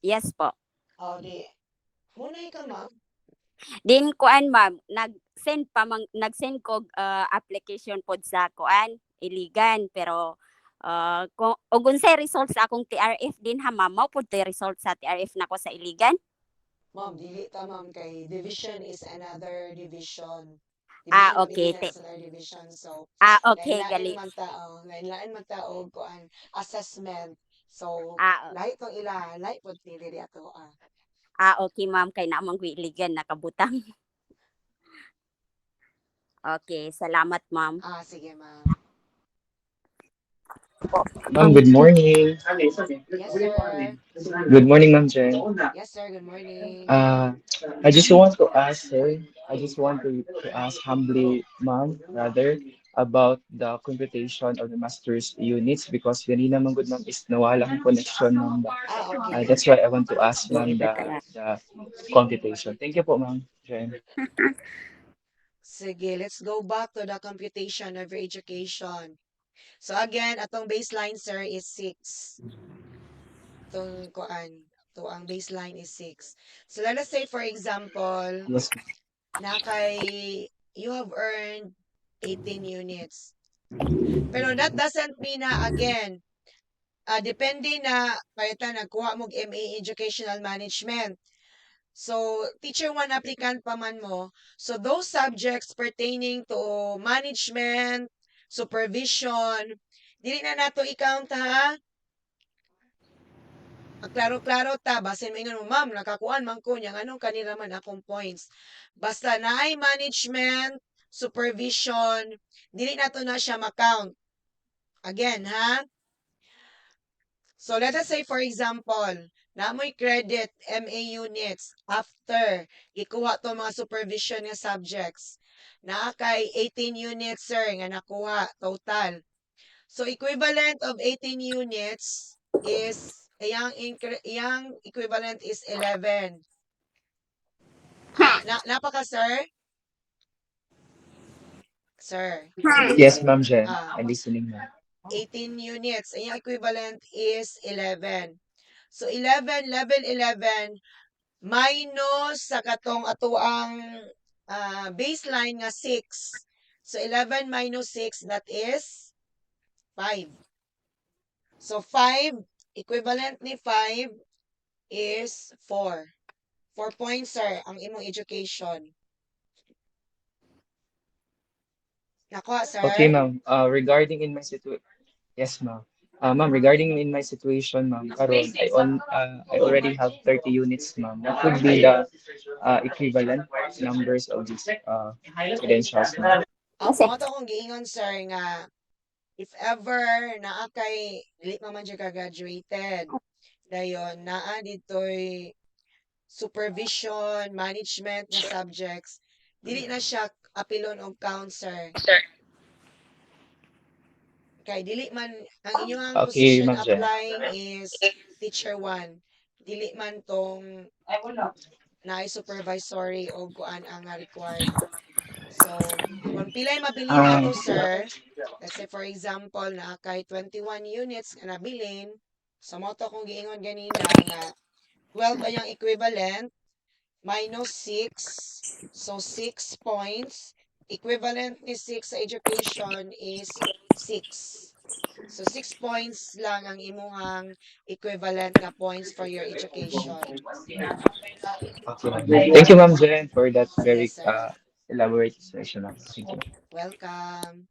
Speaker 13: Yes po.
Speaker 1: O, di. Munay ka, ma'am.
Speaker 13: Din kuan ma'am, nag-send ko application pod sa kuan Iligan pero kung unsay result sa akong TRF din ha ma'am, mao pod tay result sa TRF nako sa Iligan.
Speaker 1: Ma'am, dili ta ma'am kay division is another division.
Speaker 13: Okay.
Speaker 1: Another division. So,
Speaker 13: Okay, gali.
Speaker 1: lain man tao kuan assessment. So,
Speaker 13: Ah,
Speaker 1: lahi tong ila, lahi pod ni diri ato.
Speaker 13: Okay ma'am, kay naamang Iligan nakabutang. Okay, salamat ma'am.
Speaker 1: Sige ma'am.
Speaker 7: Ma'am, good morning.
Speaker 1: Yes, sir.
Speaker 7: Good morning, Ma'am Jen.
Speaker 1: Yes, sir. Good morning.
Speaker 7: I just want to ask her, I just want to ask humbly, Ma'am, rather, about the computation of the master's units because ganina man good, Ma'am, is nawala ang connection, Ma'am.
Speaker 1: Okay.
Speaker 7: That's why I want to ask, Ma'am, the computation. Thank you po, Ma'am Jen.
Speaker 1: Sige, let's go back to the computation of your education. So again, atong baseline, sir, is 6. Itong kuan, to ang baseline is 6. So let us say, for example,
Speaker 7: Yes.
Speaker 1: na kay you have earned 18 units. Pero that doesn't mean na, again, depende na, kaya ta nagkuha mo MA Educational Management. So, teacher 1 applicant pa man mo. So, those subjects pertaining to management, supervision, dili na nato i-count ha. Klaro-klaro ta, basin mo ingon mo, ma'am, nakakuan man ko niya, anong kanila man akong points. Basta naay management, supervision, dili nato na siya ma-count. Again, ha? So, let us say, for example, namoy credit MA units after ikuha to mga supervision nga subjects. Naa kay 18 units, sir, nga nakuha total. So, equivalent of 18 units is, iyang equivalent is 11. Napaka, sir? Sir?
Speaker 7: Yes, Ma'am Jen. I'm listening, Ma'am.
Speaker 1: 18 units. Iyang equivalent is 11. So, 11, level 11, minus sa katong atuang baseline nga 6. So, 11 minus 6, that is 5. So, 5, equivalent ni 5 is 4. 4 points, sir, ang imong education. Nakuha, sir?
Speaker 7: Okay, Ma'am. Regarding in my situation, yes, Ma'am. Ma'am, regarding in my situation, Ma'am, karon I already have 30 units, Ma'am. That would be the equivalent numbers of these credentials, Ma'am.
Speaker 1: Mga to akong giingon, sir, nga if ever naa kay dili pa man siya ka-graduated, dayon naa ditoy supervision, management nga subjects, dili na siya apilon og count, sir. Kay dili man ang inyong
Speaker 7: Okay,
Speaker 1: position
Speaker 7: Ma'am Jen.
Speaker 1: applying is teacher 1. Dili man tong na supervisory o kuan ang required. So, kung pilay mabilin
Speaker 7: Ah,
Speaker 1: ato, sir, let's say for example, na kay 21 units nga nabilin, so mo to kung giingon ganina nga 12 ay ang equivalent minus 6. So 6 points. Equivalent ni 6 sa education is 6. So 6 points lang ang imuhang equivalent nga points for your education.
Speaker 7: okay, Ma'am Jen. Thank you, Ma'am Jen, for that very
Speaker 1: Yes, sir.
Speaker 7: elaborate explanation, ma'am. Thank you.
Speaker 1: Welcome.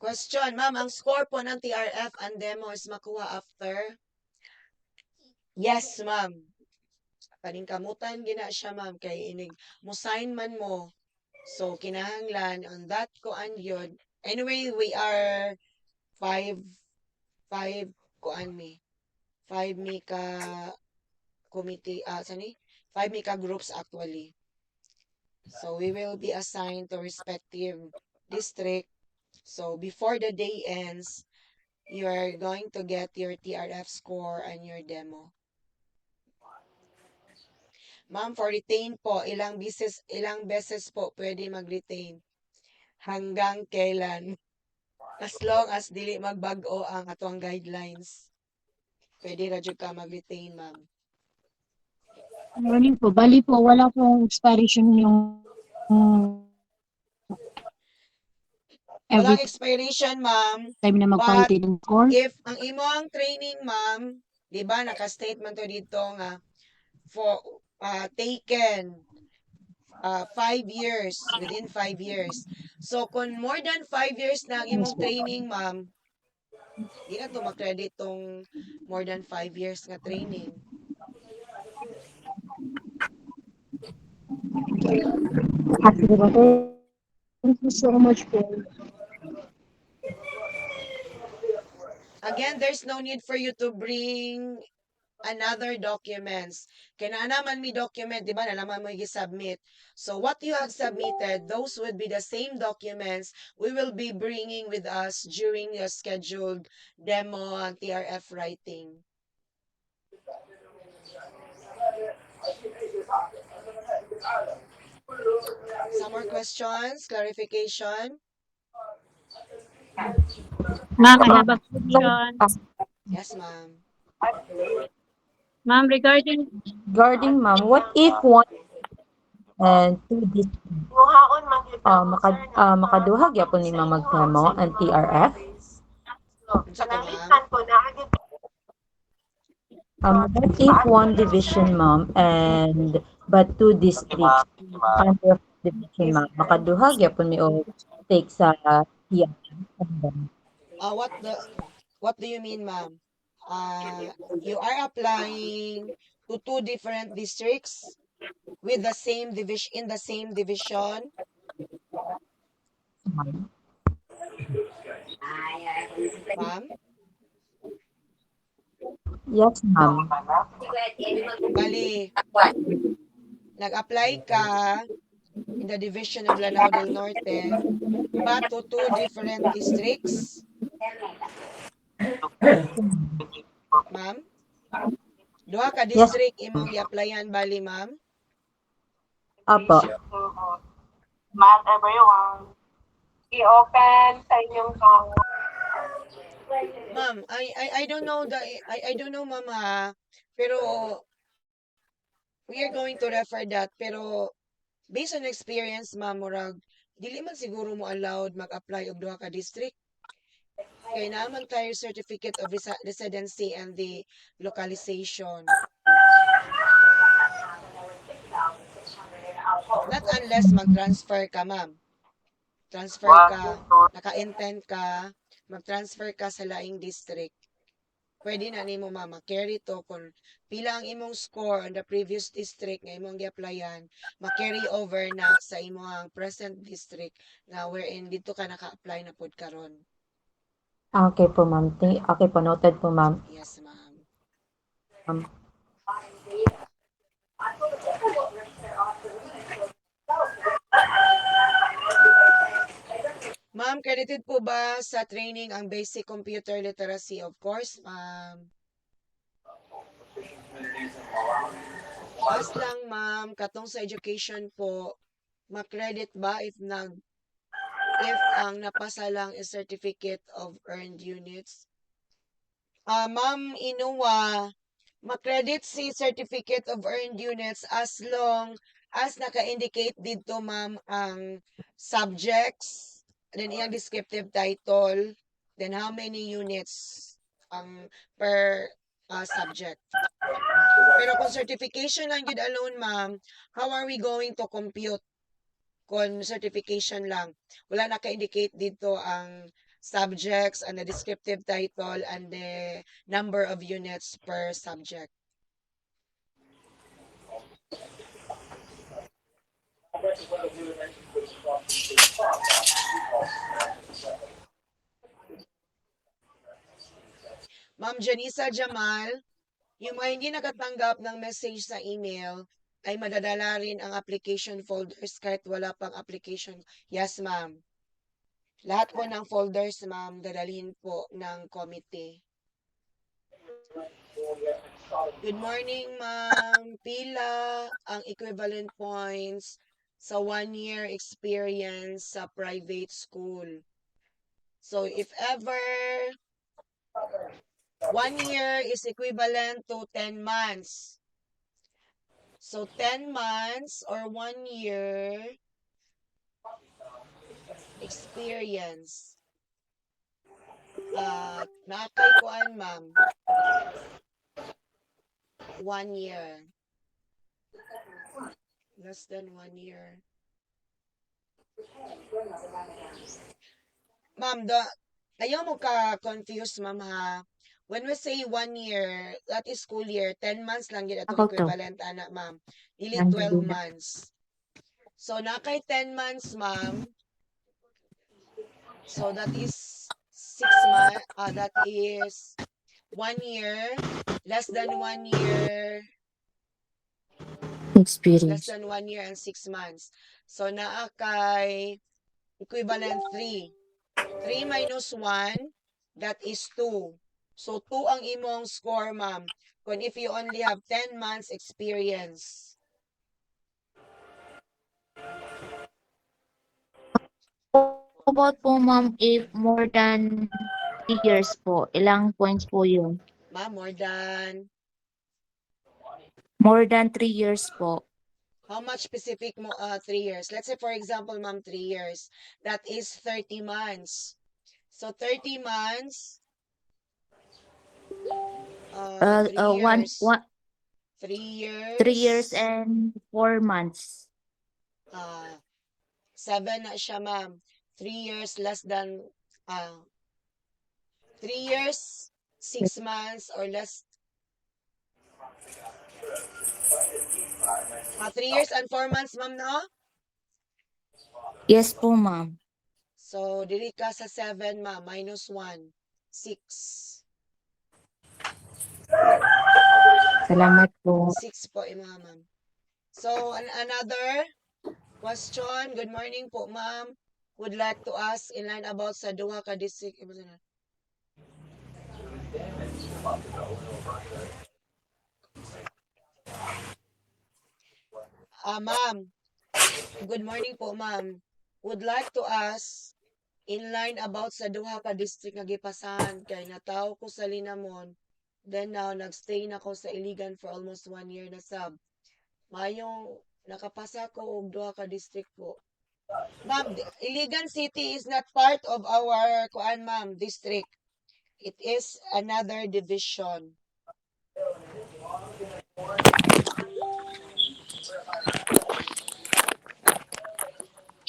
Speaker 1: Question, ma'am, ang score po ng TRF and demo is makuha after? Yes, ma'am. Paningkamutan gina siya, ma'am, kay inig mo sign man mo. So kinahanglan on that ko an yun. Anyway, we are five kuan mi. Five mi ka committee, sani? 5 mi ka groups actually. So we will be assigned to respective district. So before the day ends, you are going to get your TRF score and your demo. Ma'am, for retain po, ilang beses po pwede mag-retain? Hanggang kailan? As long as dili magbago ang atong guidelines. Pwede ra jud ka mag-retain, ma'am.
Speaker 6: Morning po. Bali po, wala pong expiration yung every
Speaker 1: Walang expiration, ma'am.
Speaker 6: time na
Speaker 1: But
Speaker 6: mag-validate ng score.
Speaker 1: if ang imong training, ma'am, di ba naka-statement to dito nga for taken 5 years, within 5 years. So, kung more than 5 years na ang imong training, ma'am, di na to makredit tong more than 5 years nga training.
Speaker 6: Thank you so much po.
Speaker 1: Again, there's no need for you to bring another documents. Kaya naman may document, di ba? Nalaman mo i-submit. So, what you have submitted, those would be the same documents we will be bringing with us during your scheduled demo and TRF writing. Some more questions? Clarification?
Speaker 12: Ma'am, I have a question.
Speaker 1: Yes, ma'am.
Speaker 12: Ma'am, regarding
Speaker 14: Ma'am, what if one and two district makaduha gyapon ni mag-demo and TRF?
Speaker 1: Unsa to, ma'am?
Speaker 14: What if one division, ma'am, and but two districts under division, ma'am, makaduha gyapon mi og take sa TRF?
Speaker 1: What do you mean, ma'am? You are applying to 2 different districts with the same division in the same division. Ma'am?
Speaker 14: Yes, ma'am.
Speaker 1: Bali, nag-apply ka in the division of Lanao del Norte, but to 2 different districts. Ma'am? Duha ka district imong i-applyan bali, ma'am?
Speaker 14: Apo.
Speaker 15: Ma'am, everyone, i-open sa inyong
Speaker 1: Ma'am, I don't know I don't know, ma'am, ha, pero we are going to refer that, pero based on experience, ma'am, murag dili man siguro mo allowed mag-apply og duha ka district. Kay naman tayo certificate of residency and the localization. Not unless mag-transfer ka, ma'am. Transfer ka, naka-intend ka, mag-transfer ka sa laing district. Pwede na nimo, ma'am, carry to kung pila ang imong score on the previous district nga imong gi-applyan, ma-carry over na sa imong present district nga wherein dito ka naka-apply na pud karon.
Speaker 14: Okay po, ma'am. Okay po, noted po, ma'am.
Speaker 1: Yes, ma'am. Ma'am, credited po ba sa training ang basic computer literacy? Of course, ma'am. As lang, ma'am, katong sa education po, ma-credit ba if ang napasa lang is certificate of earned units? Ma'am Inuwa, ma-credit si certificate of earned units as long as naka-indicate dito, ma'am, ang subjects, then iyang descriptive title, then how many units ang per subject. Pero kung certification lang yun alone, ma'am, how are we going to compute kung certification lang? Wala naka-indicate dito ang subjects and the descriptive title and the number of units per subject. Ma'am Janisa Jamal, yung mga hindi nakatanggap ng message sa email, ay madadala rin ang application folders kahit wala pang application. Yes, ma'am. Lahat po ng folders, ma'am, dadalhin po ng committee. Good morning, ma'am. Pila ang equivalent points sa 1-year experience sa private school? So, if ever 1 year is equivalent to 10 months. So, 10 months or 1 year experience. Nakay kuan, ma'am. 1 year. Less than 1 year. Ma'am, ayaw mo ka-confuse, ma'am, ha? When we say 1 year, that is school year, 10 months lang yun atong equivalent, anak, ma'am. Dili 12 months. So, nakay 10 months, ma'am. So, that is 6 months, that is 1 year, less than 1 year, less than 1 year and 6 months. So, naa kay equivalent 3. 3 minus 1, that is 2. So, 2 ang imong score, ma'am, kung if you only have 10 months experience.
Speaker 16: About po, ma'am, if more than 3 years po, ilang points po yun?
Speaker 1: Ma'am, more than
Speaker 16: More than 3 years po.
Speaker 1: how much specific mo 3 years? Let's say, for example, ma'am, 3 years. That is 30 months. So, 30 months, 3 years. 3 years.
Speaker 16: 3 years and 4 months.
Speaker 1: 7 na siya, ma'am. 3 years less than 3 years, 6 months or less. 3 years and 4 months, ma'am, no?
Speaker 16: Yes po, ma'am.
Speaker 1: So, dili ka sa 7, ma'am. Minus 1. 6.
Speaker 16: Salamat po.
Speaker 1: 6 po, ma'am. So, another question. Good morning po, ma'am. Would like to ask in line about sa duha ka district. Ma'am. Good morning po, ma'am. Would like to ask in line about sa duha ka district nga gipasahan kay nataw ko sa Linamon. Then now nagstay na ko sa Iligan for almost 1 year na sab. Mayong nakapasa ko og duha ka district po. Ma'am, Iligan City is not part of our kuan, ma'am, district. It is another division.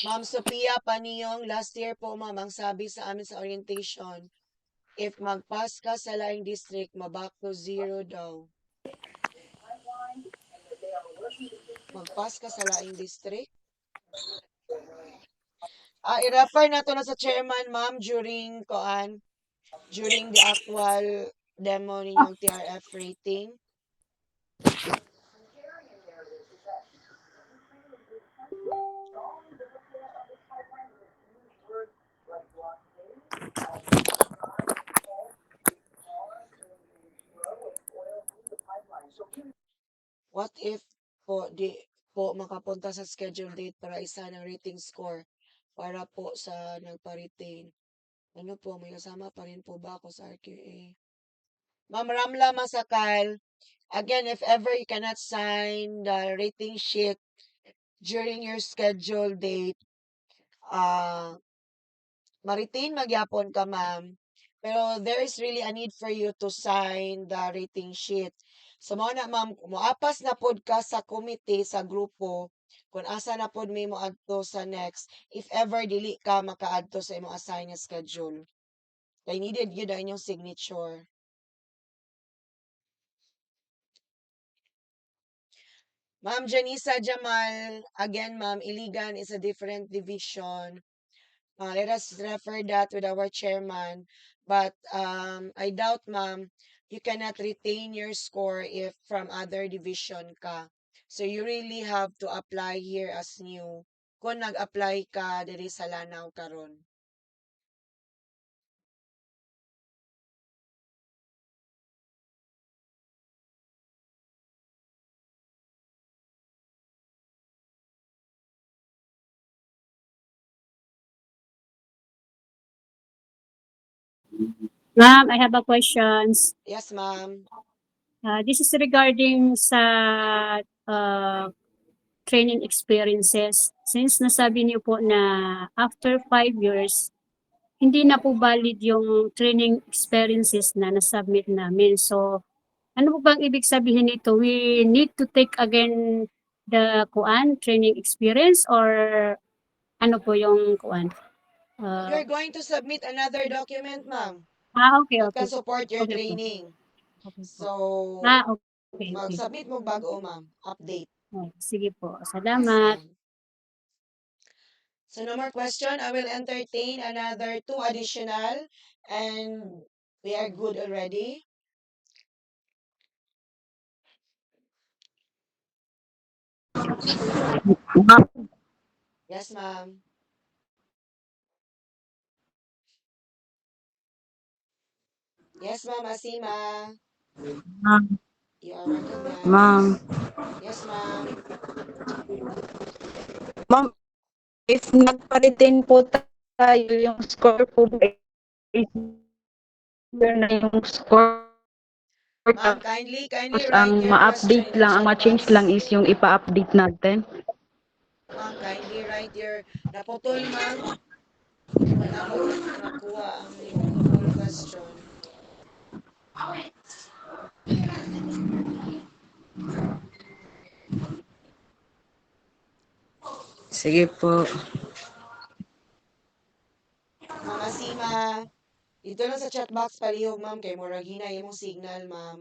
Speaker 1: Ma'am Sophia Paniyong, last year po, ma'am, ang sabi sa amin sa orientation, if mag-pass ka sa laing district, maback to 0 daw. Mag-pass ka sa laing district? I-refer na to na sa chairman, ma'am, during the actual demo ninyong TRF rating. What if di po makapunta sa schedule date para isa ng rating score para po sa nagpa-retain? Ano po, may kasama pa rin po ba ako sa RQA? Ma'am Ramla Masakal, again, if ever you cannot sign the rating sheet during your schedule date, ma-retain magyapon ka, ma'am. Pero there is really a need for you to sign the rating sheet. So, mao na, ma'am, moapas na pod ka sa committee, sa grupo, kung asa na pod may mo adto sa next, if ever dili ka makaadto sa imong assign nga schedule. Kay needed yun ang inyong signature. Ma'am Janisa Jamal, again, ma'am, Iligan is a different division. Let us refer that with our chairman. But I doubt, ma'am, you cannot retain your score if from other division ka. So you really have to apply here as new. Kung nag-apply ka diri sa Lanao karon.
Speaker 12: Ma'am, I have a questions.
Speaker 1: Yes, ma'am.
Speaker 12: This is regarding sa uh, training experiences. Since nasabi niyo po na after 5 years, hindi na po valid yung training experiences na nasubmit namin. So, ano po bang ibig sabihin nito? We need to take again the training experience or ano po yung
Speaker 1: You're going to submit another document, ma'am.
Speaker 12: Okay,
Speaker 1: That
Speaker 12: okay.
Speaker 1: can support your
Speaker 12: Okay po.
Speaker 1: training.
Speaker 12: Okay po.
Speaker 1: So,
Speaker 12: Okay, okay.
Speaker 1: mag-submit mo bago, ma'am. Update.
Speaker 12: Sige po.
Speaker 1: Yes,
Speaker 12: Salamat.
Speaker 1: ma'am. So no more question. I will entertain another 2 additional and we are good already. Yes, ma'am. Yes, ma'am, Asima.
Speaker 8: Ma'am,
Speaker 1: You are recognized.
Speaker 8: ma'am,
Speaker 1: Yes, ma'am.
Speaker 8: ma'am, if nagpa-retain po tayo, yung score po ba is yun na yung score?
Speaker 1: Ma'am, kindly
Speaker 8: Tapos
Speaker 1: write
Speaker 8: ang
Speaker 1: your question
Speaker 8: ma-update
Speaker 1: in the
Speaker 8: lang, ang
Speaker 1: chat
Speaker 8: ma-change
Speaker 1: box.
Speaker 8: lang is yung ipa-update natin.
Speaker 1: Ma'am, kindly write your naputol, ma'am. Di na ako nakuha ang yung full question.
Speaker 8: Sige po.
Speaker 1: Ma'am Asima, dito lang sa chat box palihog, ma'am, kay murag hinay imong signal, ma'am.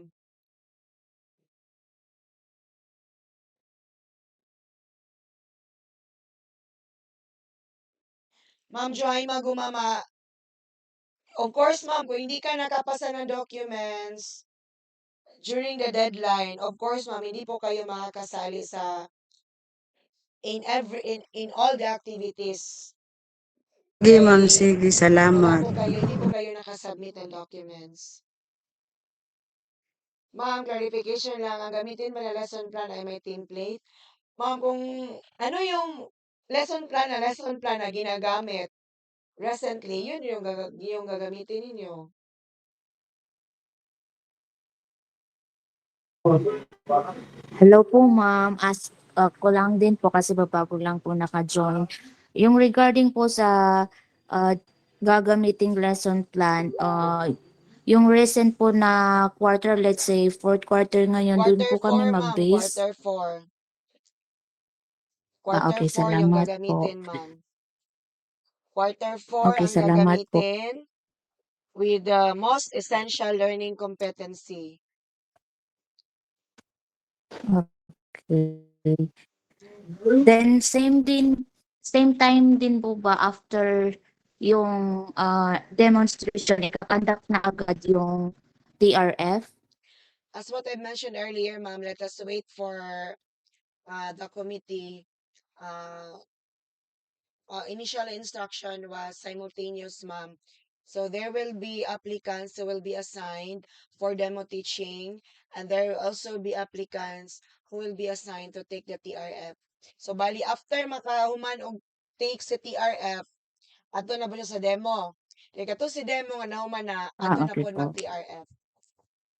Speaker 1: Ma'am Joyma Gumama, of course, ma'am, kung hindi ka nakapasa ng documents during the deadline, of course, ma'am, hindi po kayo makakasali sa in all the activities.
Speaker 8: Sige ma'am,
Speaker 1: Kay
Speaker 8: sige,
Speaker 1: wala
Speaker 8: salamat.
Speaker 1: po kayo, hindi po kayo nakasubmit ng documents. Ma'am, clarification lang, ang gamitin ba na lesson plan ay may template? Ma'am, kung ano yung lesson plan na ginagamit recently, yun yung gagamitin ninyo.
Speaker 16: Hello po, ma'am. Ko lang din po kasi bago lang po naka-join. Yung regarding po sa uh, gagamiting lesson plan, yung recent po na quarter, let's say fourth quarter ngayon, dun
Speaker 1: Quarter
Speaker 16: po kami
Speaker 1: 4, ma'am,
Speaker 16: mag-base.
Speaker 1: quarter 4. Quarter
Speaker 16: Okay,
Speaker 1: 4 yung
Speaker 16: salamat po.
Speaker 1: gagamitin, ma'am. Quarter 4
Speaker 16: Okay,
Speaker 1: ang
Speaker 16: salamat po.
Speaker 1: gagamitin with the most essential learning competency.
Speaker 16: Okay. Then same time din po ba after yung demonstration, ikakandak na agad yung TRF?
Speaker 1: As what I mentioned earlier, ma'am, let us wait for the committee. Initial instruction was simultaneous, ma'am. So there will be applicants who will be assigned for demo teaching, and there will also be applicants who will be assigned to take the TRF. So bali after makahuman og take sa TRF, ato na po siya sa demo. Kaya kato si demo nga nahuman na, ato na
Speaker 16: Okay
Speaker 1: po
Speaker 16: po.
Speaker 1: mag-TRF.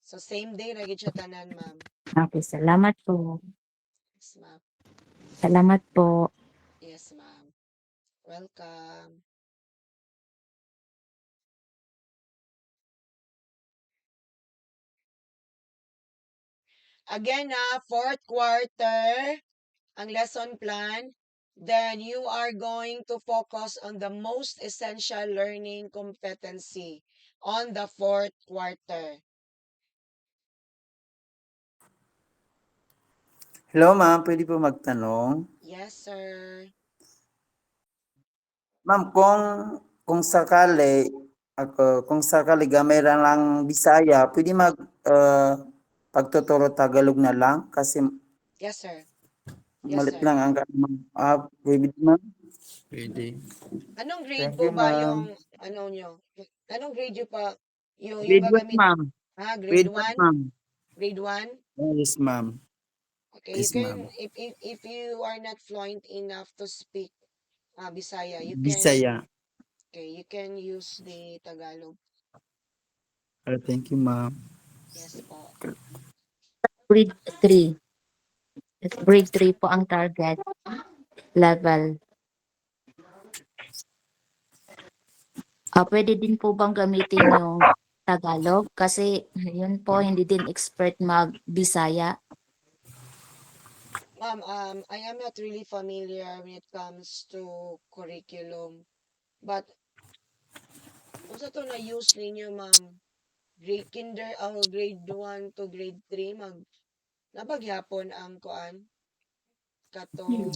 Speaker 1: So same day ra gid siya tanan, ma'am.
Speaker 16: Okay, salamat po.
Speaker 1: Yes, ma'am.
Speaker 16: Salamat po.
Speaker 1: Yes, ma'am. Welcome. Again, fourth quarter, ang lesson plan, then you are going to focus on the most essential learning competency on the fourth quarter.
Speaker 17: Hello ma'am, pwede po magtanong?
Speaker 1: Yes, sir.
Speaker 17: Ma'am, kung sakali gamay ra lang Bisaya, pwede pagtuturo Tagalog na lang kasi
Speaker 1: Yes, sir. Yes,
Speaker 17: malit
Speaker 1: sir.
Speaker 17: lang ang pwede ma'am? Pwede.
Speaker 1: Anong grade
Speaker 17: Thank
Speaker 1: po
Speaker 17: you,
Speaker 1: ba
Speaker 17: ma'am.
Speaker 1: yung ano nyo? Anong grade nyo pa yung
Speaker 17: Grade 1,
Speaker 1: gagamit?
Speaker 17: ma'am.
Speaker 1: Grade
Speaker 17: Grade 1,
Speaker 1: 1?
Speaker 17: ma'am.
Speaker 1: Grade 1?
Speaker 17: Yes, ma'am.
Speaker 1: Okay, you
Speaker 17: Yes,
Speaker 1: can
Speaker 17: ma'am.
Speaker 1: if you are not fluent enough to speak Bisaya, you
Speaker 17: Bisaya.
Speaker 1: can use the Tagalog.
Speaker 17: Thank you, ma'am.
Speaker 1: Yes po.
Speaker 16: Grade 3. Grade 3 po ang target level. Pwede din po bang gamitin yung Tagalog? Kasi yun po, hindi din expert mag-Bisaya.
Speaker 1: Ma'am, I am not really familiar when it comes to curriculum. But, kung sa to na-use ninyo, ma'am, grade 1 to grade 3, napaghapon ang kuan, katong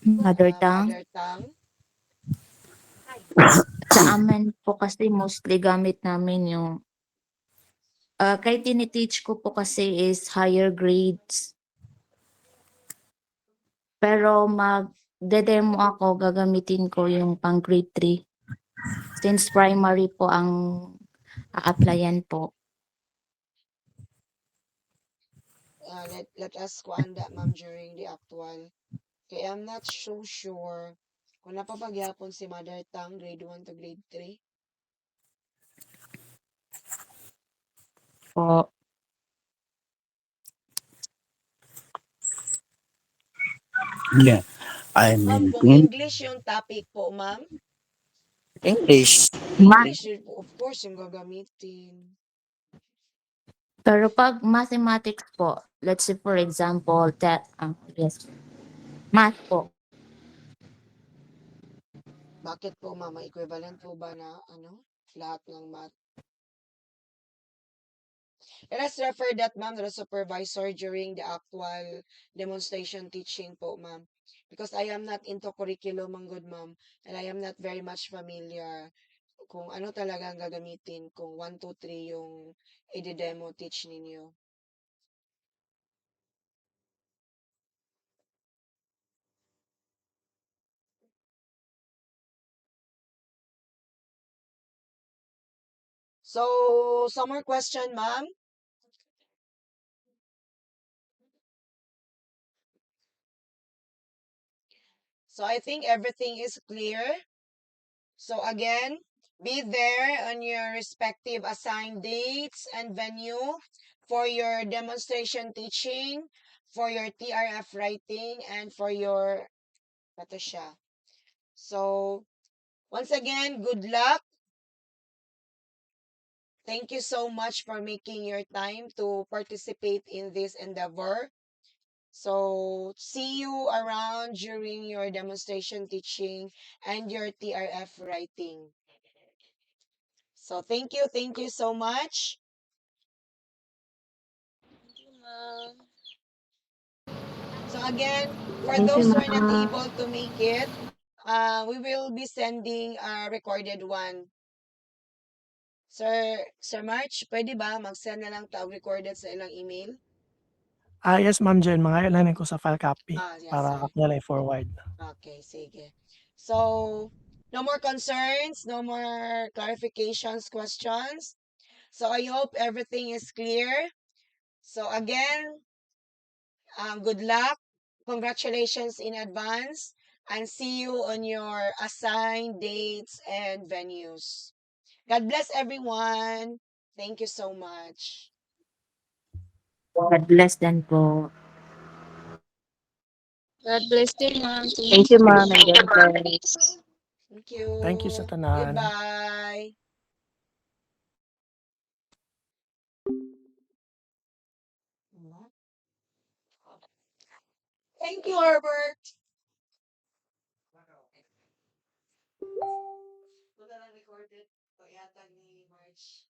Speaker 16: Mother tongue.
Speaker 1: mother tongue.
Speaker 16: Sa amin po kasi mostly gamit namin yung kahit tiniteach ko po kasi is higher grades. Pero mag-demo ako, gagamitin ko yung pang grade 3. Since primary po ang a-applyan po.
Speaker 1: Let us kuan that, ma'am, during the actual. Kaya I'm not so sure kung napapaghapon si mother tongue grade 1 to grade 3.
Speaker 16: Po.
Speaker 17: Yeah. I
Speaker 1: Ma'am,
Speaker 17: mean,
Speaker 1: kung English yung topic po, ma'am,
Speaker 17: English.
Speaker 1: English yun po, of course, yung gagamitin.
Speaker 16: Pero pag mathematics po, let's say for example, yes, math po.
Speaker 1: Bakit po, ma'am? Equivalent po ba na lahat ng math? Let us refer that, ma'am, to the supervisor during the actual demonstration teaching po, ma'am. Because I am not into curriculum, ang good, ma'am, and I am not very much familiar kung ano talaga ang gagamitin, kung 1, 2, 3 yung i-demo teach ninyo. So, some more question, ma'am? So, I think everything is clear. So, again, be there on your respective assigned dates and venue for your demonstration teaching, for your TRF writing, and for your ito siya. So, once again, good luck. Thank you so much for making your time to participate in this endeavor. So, see you around during your demonstration teaching and your TRF writing. So, thank you so much. So, again, for
Speaker 10: Thank you,
Speaker 1: those who are not
Speaker 10: ma'am.
Speaker 1: able to make it, we will be sending a recorded one. Sir March, pwede ba mag-send na lang tawag recorded sa ilang email?
Speaker 3: Yes, Ma'am Jen, mga ilanin ko sa file copy
Speaker 1: Yes,
Speaker 3: para
Speaker 1: sir.
Speaker 3: nila i-forward.
Speaker 1: Okay, sige. So, No more concerns, no more clarifications, questions. So I hope everything is clear. So again, good luck. Congratulations in advance. And see you on your assigned dates and venues. God bless everyone. Thank you so much.
Speaker 16: God bless din po.
Speaker 12: God bless din, ma'am.
Speaker 2: Thank you, ma'am, and God bless.
Speaker 1: Thank you.
Speaker 3: Thank you sa tanan.
Speaker 1: Goodbye. Thank you, Herbert. Recorded. Yata ni March.